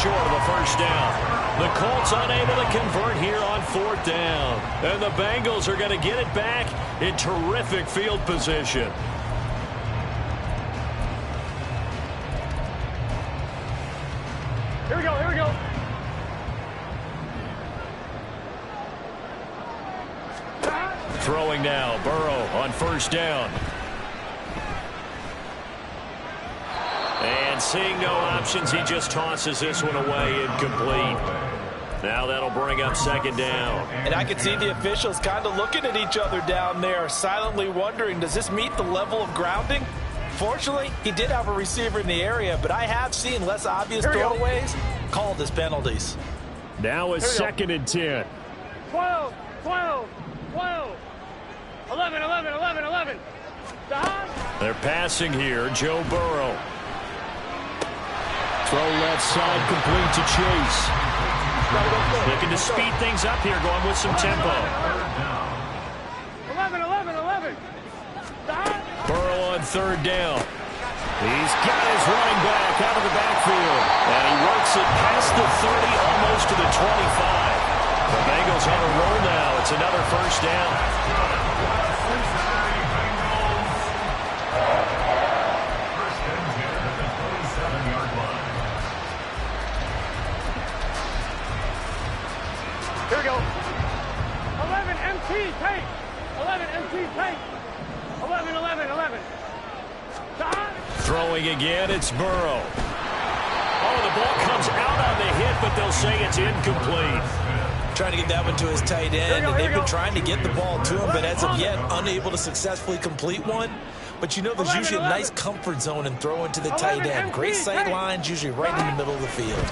S4: short of the first down. The Colts unable to convert here on 4th down. And the Bengals are going to get it back in terrific field position.
S5: Here we go, here we go.
S4: Throwing now, Burrow on 1st down. And seeing no options, he just tosses this one away, incomplete. Now that'll bring up 2nd down.
S6: And I can see the officials kind of looking at each other down there, silently wondering, does this meet the level of grounding? Fortunately, he did have a receiver in the area, but I have seen less obvious throwaways called as penalties.
S4: Now a 2nd and 10.
S5: 12, 12, 12. 11, 11, 11, 11.
S4: They're passing here. Joe Burrow. Throw left side complete to Chase. Looking to speed things up here, going with some tempo.
S5: 11, 11, 11.
S4: Burrow on 3rd down. He's got his running back out of the backfield. And he works it past the 30, almost to the 25. The Bengals on a roll now. It's another 1st down.
S5: Here we go. 11 MT tank. 11 MT tank. 11, 11, 11.
S4: Throwing again, it's Burrow. Oh, the ball comes out on the hit, but they'll say it's incomplete.
S6: Trying to get that one to his tight end, and they've been trying to get the ball to him, but as of yet, unable to successfully complete one. But you know, there's usually a nice comfort zone in throwing to the tight end. Great sight lines, usually right in the middle of the field.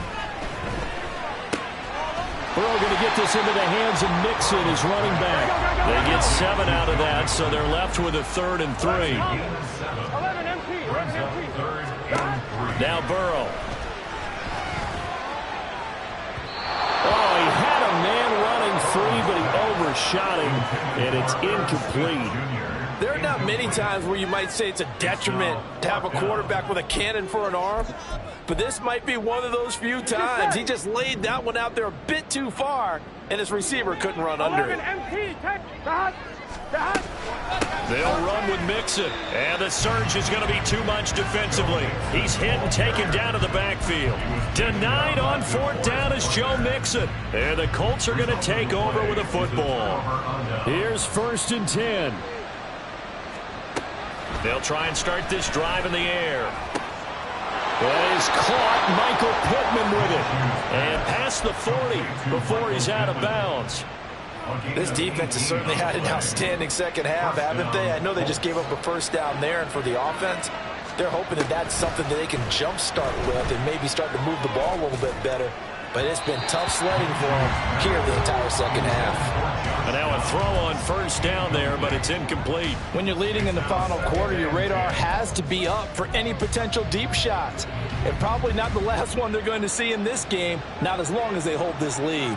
S4: Burrow going to get this into the hands of Mixon, his running back. They get 7 out of that, so they're left with a 3rd and 3.
S5: 11 MT, 11 MT.
S4: Now Burrow. Oh, he had a man running free, but he overshot him, and it's incomplete.
S8: There are not many times where you might say it's a detriment to have a quarterback with a cannon for an arm, but this might be one of those few times. He just laid that one out there a bit too far, and his receiver couldn't run under it.
S5: 11 MT,
S4: They'll run with Mixon, and the surge is going to be too much defensively. He's hit and taken down to the backfield. Denied on 4th down is Joe Mixon. And the Colts are going to take over with a football. Here's 1st and 10. They'll try and start this drive in the air. That is caught. Michael Pittman with it. And past the 40 before he's out of bounds.
S6: This defense has certainly had an outstanding second half, haven't they? I know they just gave up a 1st down there, and for the offense, they're hoping that that's something that they can jumpstart with and maybe start to move the ball a little bit better. But it's been tough sledding for them here the entire second half.
S4: And now a throw on 1st down there, but it's incomplete.
S6: When you're leading in the final quarter, your radar has to be up for any potential deep shots. And probably not the last one they're going to see in this game, not as long as they hold this lead.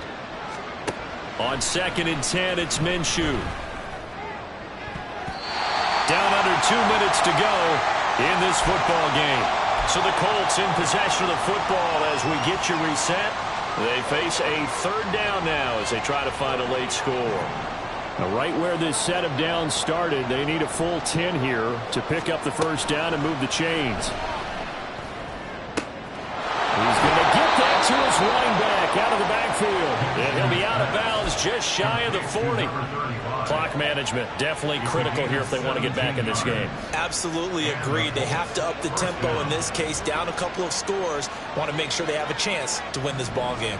S4: On 2nd and 10, it's Minshew. Down under 2 minutes to go in this football game. So the Colts in possession of the football as we get you reset. They face a 3rd down now as they try to find a late score. Now, right where this set of downs started, they need a full 10 here to pick up the 1st down and move the chains. He's going to get that to his running back out of the backfield. And he'll be out of bounds just shy of the 40. Clock management definitely critical here if they want to get back in this game.
S6: Absolutely agreed. They have to up the tempo in this case, down a couple of scores. Want to make sure they have a chance to win this ball game.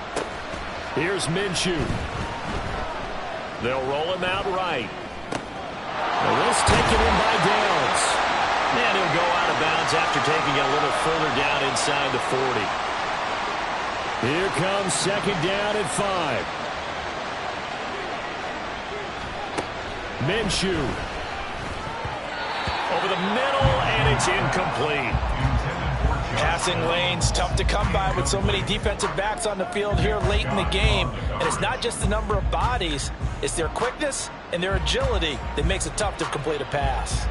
S4: Here's Minshew. They'll roll him out right. Well, this taken in by Downs. And he'll go out of bounds after taking it a little further down inside the 40. Here comes 2nd down at 5. Minshew. Over the middle, and it's incomplete.
S6: Passing lanes, tough to come by with so many defensive backs on the field here late in the game. And it's not just the number of bodies, it's their quickness and their agility that makes it tough to complete a pass.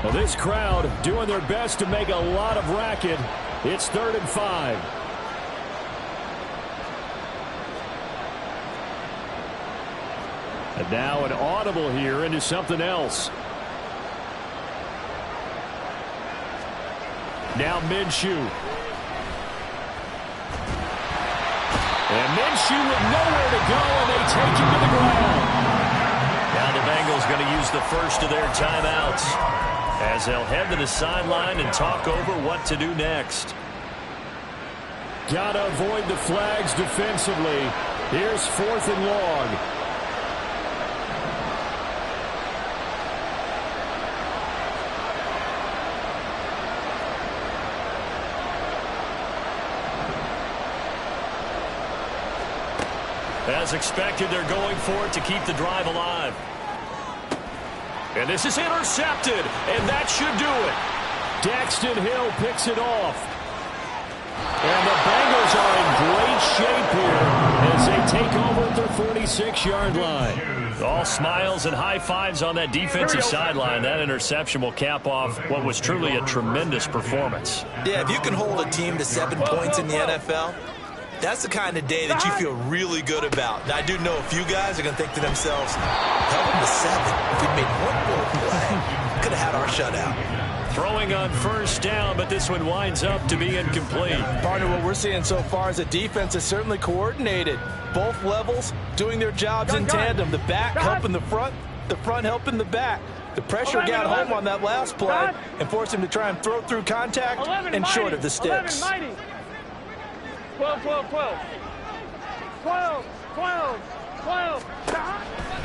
S4: Well, this crowd doing their best to make a lot of racket. It's 3rd and 5. And now an audible here into something else. Now Minshew. And Minshew with nowhere to go, and they take him to the ground. Now the Bengals going to use the first of their timeouts as they'll head to the sideline and talk over what to do next. Got to avoid the flags defensively. Here's 4th and long. As expected, they're going for it to keep the drive alive. And this is intercepted, and that should do it. Daxton Hill picks it off. And the Bengals are in great shape here as they take over at their 46-yard line. All smiles and high fives on that defensive sideline. That interception will cap off what was truly a tremendous performance.
S6: Yeah, if you can hold a team to 7 points in the NFL, that's the kind of day that you feel really good about. Now, I do know a few guys are going to think to themselves, held them to 7. If we'd made one more play, could have had our shutout.
S4: Throwing on 1st down, but this one winds up to be incomplete.
S6: Partner, what we're seeing so far is the defense is certainly coordinated. Both levels doing their jobs in tandem. The back helping the front helping the back. The pressure got home on that last play and forced him to try and throw through contact and short of the sticks.
S5: 12, 12, 12. 12, 12, 12.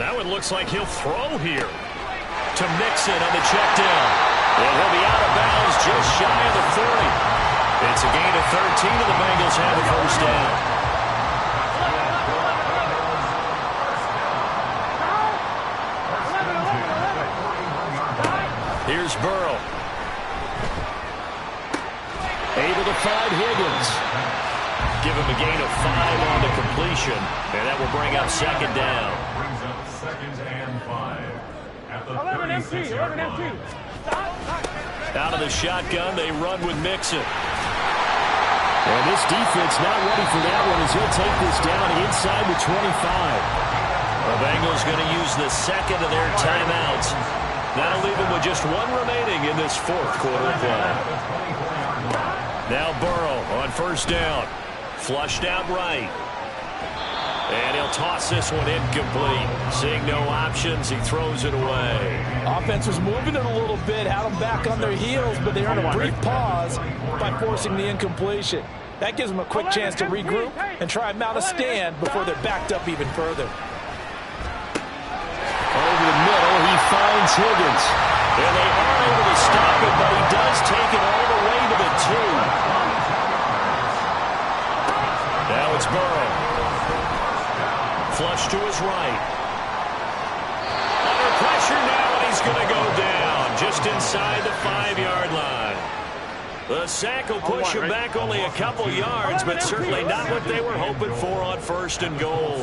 S4: That one looks like he'll throw here to Mixon on the check down. And he'll be out of bounds just shy of the 40. It's a gain of 13, and the Bengals have a 1st down. Here's Burrow. Able to find Higgins. Give him a gain of 5 on the completion, and that will bring up 2nd down.
S7: Brings up 2nd and 5 at the
S5: 11 empty, 11 empty.
S4: Out of the shotgun, they run with Mixon. And this defense not ready for that one as he'll take this down inside the 25. The Bengals going to use the second of their timeouts. That'll leave them with just one remaining in this fourth quarter of play. Now Burrow on first down. Flushed out right. And he'll toss this one incomplete. Seeing no options, he throws it away.
S8: Offense was moving it a little bit, had them back on their heels, but they earned a brief pause by forcing the incompletion. That gives them a quick chance to regroup and try and mount a stand before they're backed up even further.
S4: Over the middle, he finds Higgins. And they aren't able to stop it, but he does take it all the way to the 2. Now it's Burrow. Flush to his right. Under pressure now, and he's going to go down just inside the 5-yard line. The sack will push him back only a couple yards, but certainly not what they were hoping for on first and goal.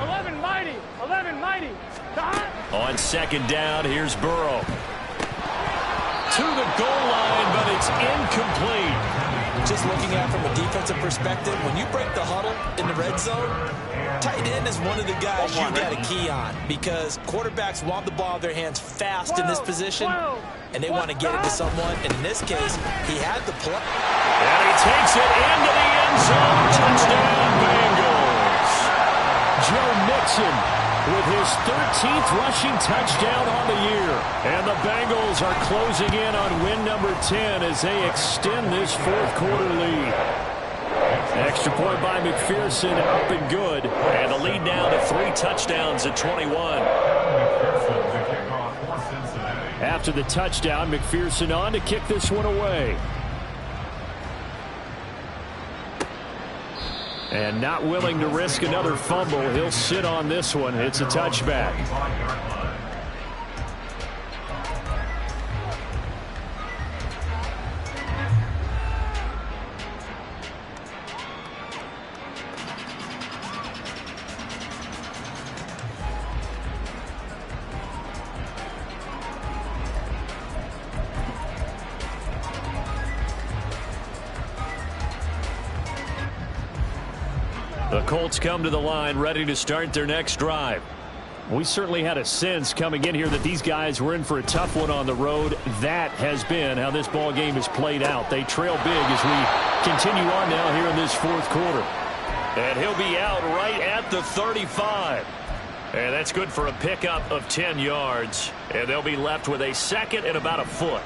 S5: 11 mighty. 11 mighty.
S4: On second down, here's Burrow. To the goal line, but it's incomplete.
S8: Just looking at it from a defensive perspective, when you break the huddle in the red zone, tight end is one of the guys you got a key on because quarterbacks want the ball in their hands fast in this position, and they want to get it to someone. And in this case, he had the play.
S4: And he takes it into the end zone. Touchdown, Bengals. Joe Mixon with his 13th rushing touchdown on the year. And the Bengals are closing in on win number 10 as they extend this fourth quarter lead. Extra point by McPherson, up and good. And the lead now to 3 touchdowns at 21. After the touchdown, McPherson on to kick this one away. And not willing to risk another fumble, he'll sit on this one. It's a touchback. The Colts come to the line ready to start their next drive. We certainly had a sense coming in here that these guys were in for a tough one on the road. That has been how this ball game has played out. They trail big as we continue on now here in this fourth quarter. And he'll be out right at the 35. And that's good for a pickup of 10 yards. And they'll be left with a second and about a foot.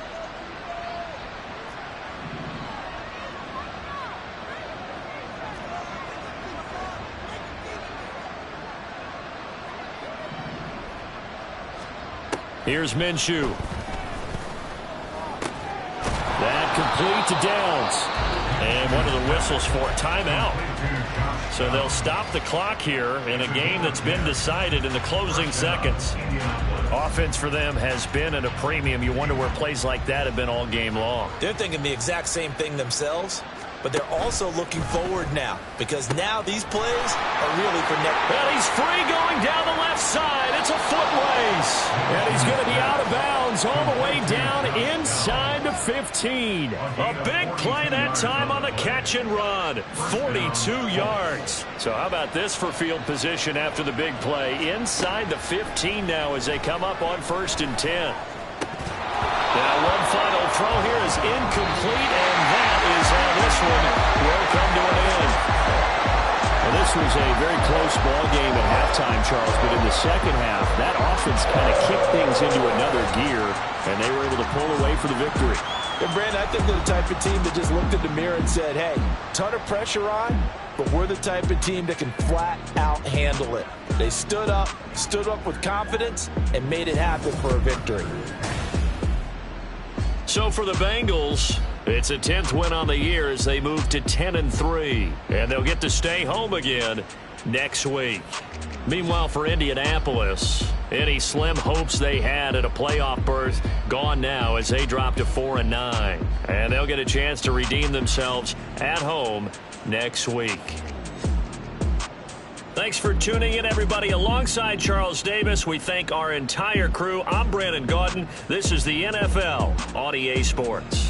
S4: Here's Minshew. That complete to Downs. And one of the whistles for timeout. So they'll stop the clock here in a game that's been decided in the closing seconds. Offense for them has been at a premium. You wonder where plays like that have been all game long.
S8: They're thinking the exact same thing themselves, but they're also looking forward now because now these plays are really for next.
S4: Well, he's free going down the left side. It's a foot race. And he's going to be out of bounds all the way down inside the 15. A big play that time on the catch and run. 42 yards. So how about this for field position after the big play? Inside the 15 now as they come up on 1st and 10. Now one final throw here is incomplete, and that is how this one will come to an end. Well, this was a very close ball game at halftime, Charles, but in the second half, that offense kind of kicked things into another gear, and they were able to pull away for the victory.
S8: And Brandon, I think they're the type of team that just looked in the mirror and said, hey, ton of pressure on, but we're the type of team that can flat out handle it. They stood up with confidence, and made it happen for a victory.
S4: So for the Bengals, it's a 10th win on the year as they move to 10-3. And they'll get to stay home again next week. Meanwhile, for Indianapolis, any slim hopes they had at a playoff berth gone now as they drop to 4-9. And they'll get a chance to redeem themselves at home next week. Thanks for tuning in, everybody. Alongside Charles Davis, we thank our entire crew. I'm Brandon Gaudin. This is the NFL on EA Sports.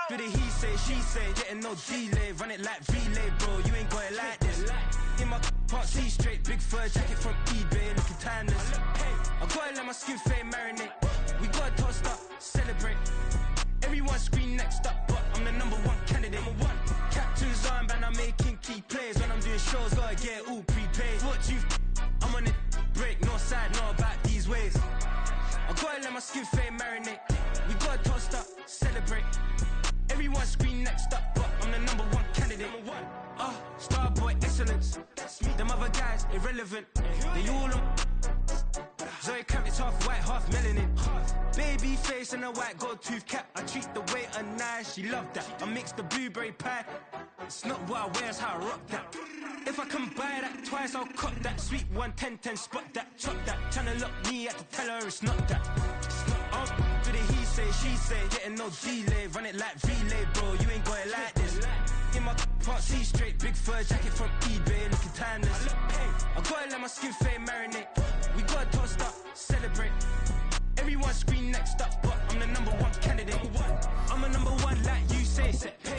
S2: Do the he say, she say, getting no delay. Run it like relay, bro, you ain't got it like this. In my part C straight, big fur jacket from eBay, looking timeless. I gotta let my skin fade marinate. We gotta toast up, celebrate. Everyone scream next up, but I'm the #1 candidate. Captain's armband, I'm making key plays. When I'm doing shows, gotta get it all prepaid. What you I'm on it, break, no side, know about these ways. I gotta let my skin fade marinate. We gotta toast up, celebrate. Everyone scream next up, but I'm the #1 candidate. Starboy excellence. Them other guys irrelevant. They all on. Zoe Camp, it's half white, half melanin. Baby face and a white gold tooth cap. I treat the waiter nice, she love that. I mix the blueberry pie. It's not what I wear, it's how I rock that. If I can buy that twice, I'll cut that. Sweet 110, spot that, chop that. Tryna lock me at the tell her it's not that. Do the he say, she say, getting no delay. Run it like relay, bro, you ain't got it like this. In my part C straight, big fur jacket from eBay, looking timeless. I gotta let my skin fade marinate. We gotta toast up, celebrate. Everyone scream next up, but I'm the #1 candidate. I'm a #1 like you say.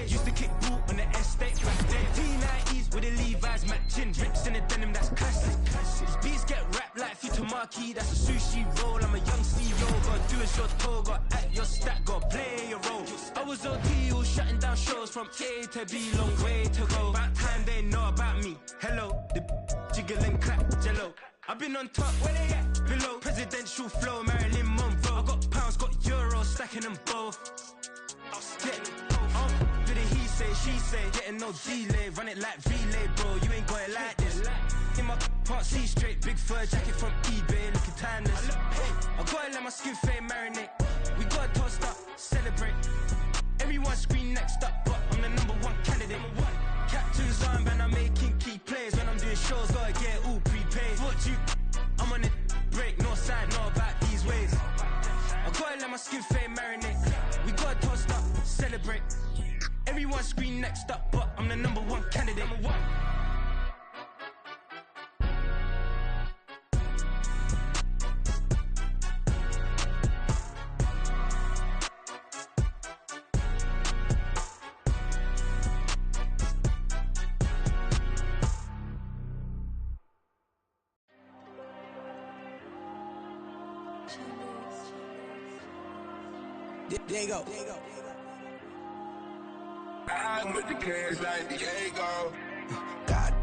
S2: Used to kick ball on the estate back then. T90s with the Levi's matching. Rips in the denim, that's classic. These beats get wrapped like Futamaki, that's a sushi roll. I'm a young CEO, gotta do as you're told. Gotta act your stat, gotta play your role. I was OT, all shutting down shows from A to B, long way to go. About time they know about me. Hello, the jiggle and clap, jello. I've been on top, where they at? Below, presidential flow, Marilyn Monroe. I got pounds, got euros, stacking them both. Do the he say, she say, getting no delay. Run it like relay, bro, you ain't got it like this. In my part C straight, big fur jacket from eBay, looking timeless. I gotta let my skin fade marinate. We gotta toast up, celebrate. Everyone scream next up, but I'm the #1 candidate. Captain's armband, I'm making key plays. When I'm doing shows, gotta get it all prepaid. What you I'm on it, break, no side, know about these ways. I gotta let my skin fade marinate. We gotta toast up, celebrate. Everyone scream next up, but I'm the #1 candidate.
S3: There you go.
S9: I'm with the cash like Diego.
S2: God.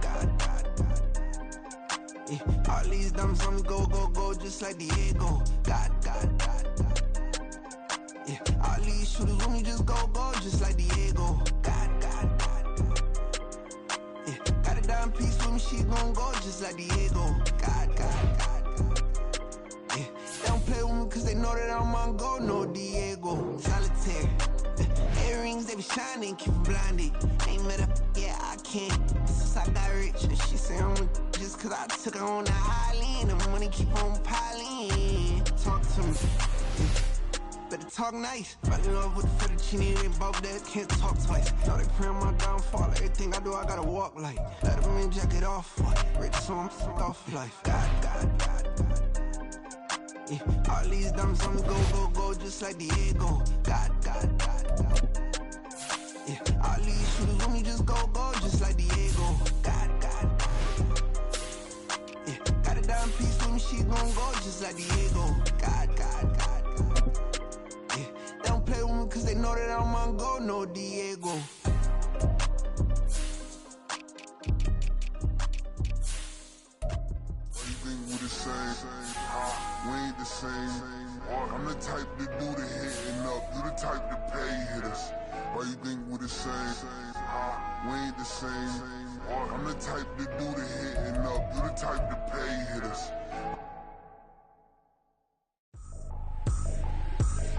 S2: Yeah. All these dumps on me go, just like Diego. God. Yeah. All these shooters on me just go, just like Diego. God. Yeah. Got a dime piece with me, she gon' go just like Diego. God. Yeah. They don't play with me cause they know that I'm on go, no Diego. Solitaire. Earrings, they be shining, keep blinded. Ain't met up, yeah, I can't. Since I got rich, she say I'm just cause I took her on the island. The money keep on piling. Talk to me, better talk nice. Right in love with the fettuccine and both that can't talk twice. Know they pray on my downfall, everything I do I gotta walk like. Let them in, jacket off, rich so I'm off life. God. Yeah. All these dumps on me go, just like Diego. God. Yeah. All these shooters on me just go, just like Diego. God. Yeah. Got a dime piece with me, she gon' go just like Diego. God. Yeah. They don't play with me cause they know that I'm on go, no Diego.
S9: Everything we the same. We ain't the same. I'm the type to do the hitting up. You the type to pay hitters. Why you think we the same? We ain't the same. I'm the type to do the hitting up. You the type to pay hitters.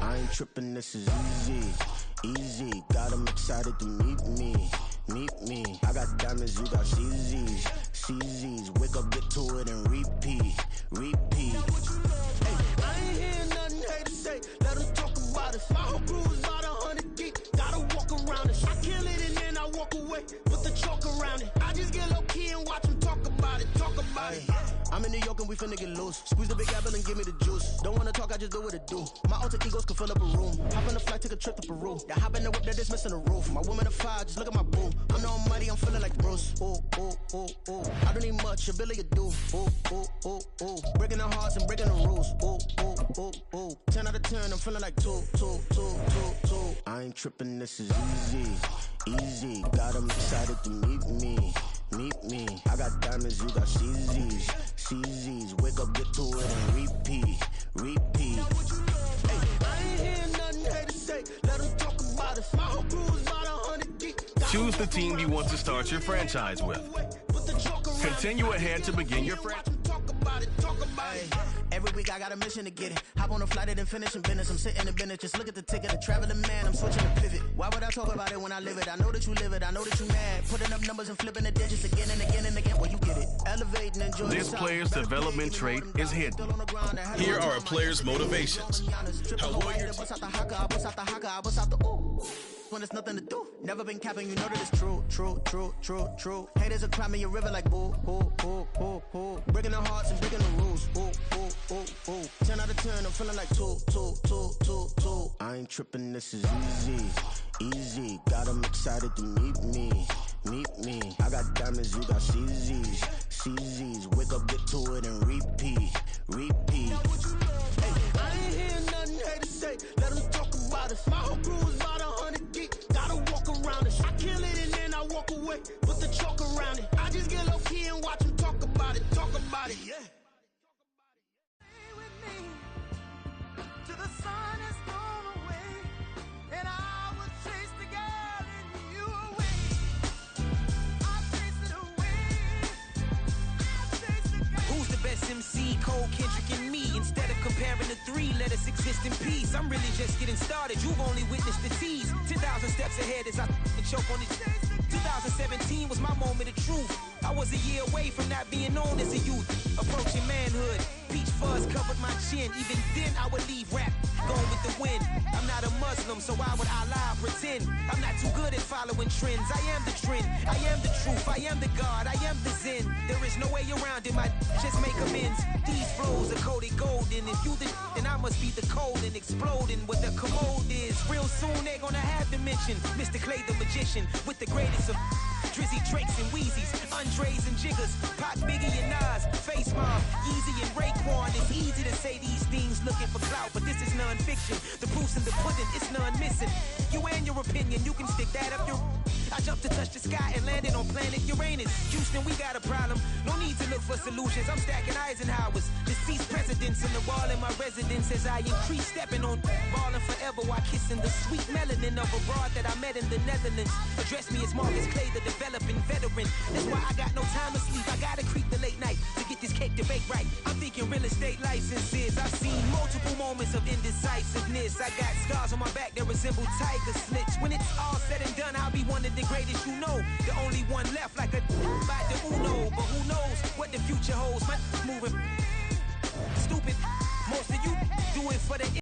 S10: I ain't tripping, this is easy. Got them excited to meet me. I got diamonds, you got CZs. Wake up, get to it, and repeat. Hey, I ain't hearing nothing haters say. Let them talk about us. My whole crew is about 100 deep. Gotta walk around it. I kill it and then I walk away with the chalk around it. I just get low key and watch them talk about it. I'm in New York and we finna get loose. Squeeze the big apple and give me the juice. Don't wanna talk, I just do what it do. My alter egos can fill up a room. Hop on the flight, take a trip to Peru. Yeah, hop in the whip that is missing the roof. My woman a fire, just look at my boo. I'm the almighty, I'm feeling like Bruce. Ooh, ooh, ooh, ooh. I don't need much, ability to do. Ooh, ooh, ooh, ooh. Breaking the hearts and breaking the rules. Ooh, ooh, ooh, ooh. 10 out of 10, I'm feeling like 2. I ain't tripping, this is easy. Easy, got 'em excited to meet me. Meet me. I got diamonds, you got CZs. CZs, wake up, get to it and repeat. Repeat. Hey, I ain't hearing nothing hate to say. Let them talk about it. My whole crew is about 100 deep.
S11: Choose the team you want to start your franchise with. Continue ahead to begin your franchise.
S10: Every week I got a mission to get it. Hop on a flight and finish in business. I'm sitting in business, just look at the ticket. A traveling man, I'm switching to pivot. Why would I talk about it when I live it? I know that you live it, I know that you mad. Putting up numbers and flipping the digits again and again and again. Well, you get it. Elevating, enjoy.
S11: This player's development trait is hidden. Here are a player's motivations. How Warriors
S10: when it's nothing to do. Never been capping, you know that it's true. Haters are climbing your river like boo, boo, boo, boo, boo. Breaking the hearts and breaking the rules. Ooh, ooh, ooh, ooh. 10 out of 10, I'm feeling like 2. I ain't tripping, this is easy. Easy, got 'em excited to meet me. Meet me. I got diamonds, you got CZs. CZs, wake up, get to it and repeat. Repeat. Hey, I ain't hearing nothing hate to say. Let 'em talk about it. My whole crew is about 100 deep. Gotta walk around it. I kill it and then I walk away. Put the chalk around it. I just get low key and watch them talk about it. Talk about it, yeah.
S12: Stay with me till the sun is gone away, and I will chase the girl in you away. I'll chase it away. I'll chase the girl.
S3: Who's the best MC? Cole, Kendrick, and me. Instead of comparing the three, let us exist in peace. I'm really just getting started. You've only witnessed the tease. 10,000 steps ahead as I choke on it. 2017 was my moment of truth. I was a year away from not being known as a youth. Approaching manhood. Peach fuzz covered my chin. Even then I would leave rap going with the wind. I'm not a Muslim, so why would I lie or pretend? I'm not too good at following trends. I am the trend. I am the truth. I am the God. I am the Zen. There is no way around it. My just make amends. These flows are coated golden. If you then I must be the cold and exploding what the commode is. Real soon they're gonna have to mention Mr. Clay the magician with the greatest of Drizzy, Drakes, and Wheezies, Andres and Jiggers, Pac, Biggie, and Nas, Face Mob, Yeezy, and Raekwon. It's easy to say these things looking for clout, but this is non-fiction. The proof's in the pudding, it's none missing. You and your opinion, you can stick that up your... I jumped to touch the sky and landed on planet Uranus. Houston, we got a problem. No need to look for solutions. I'm stacking Eisenhowers. Deceased presidents in the wall in my residence as I increase stepping on ballin' forever while kissing the sweet melanin of a broad that I met in the Netherlands. Address me as Marcus Clay, the developing veteran. That's why I got no time to sleep. I gotta creep the late night to get this cake to bake right. I'm thinking real estate licenses. I've seen multiple moments of indecisiveness. I got scars on my back that resemble tiger slits. When it's all said and done, I'll be one of the greatest you know. The only one left like a by the Uno. But who knows what the future holds? My moving stupid. Most of you do it for the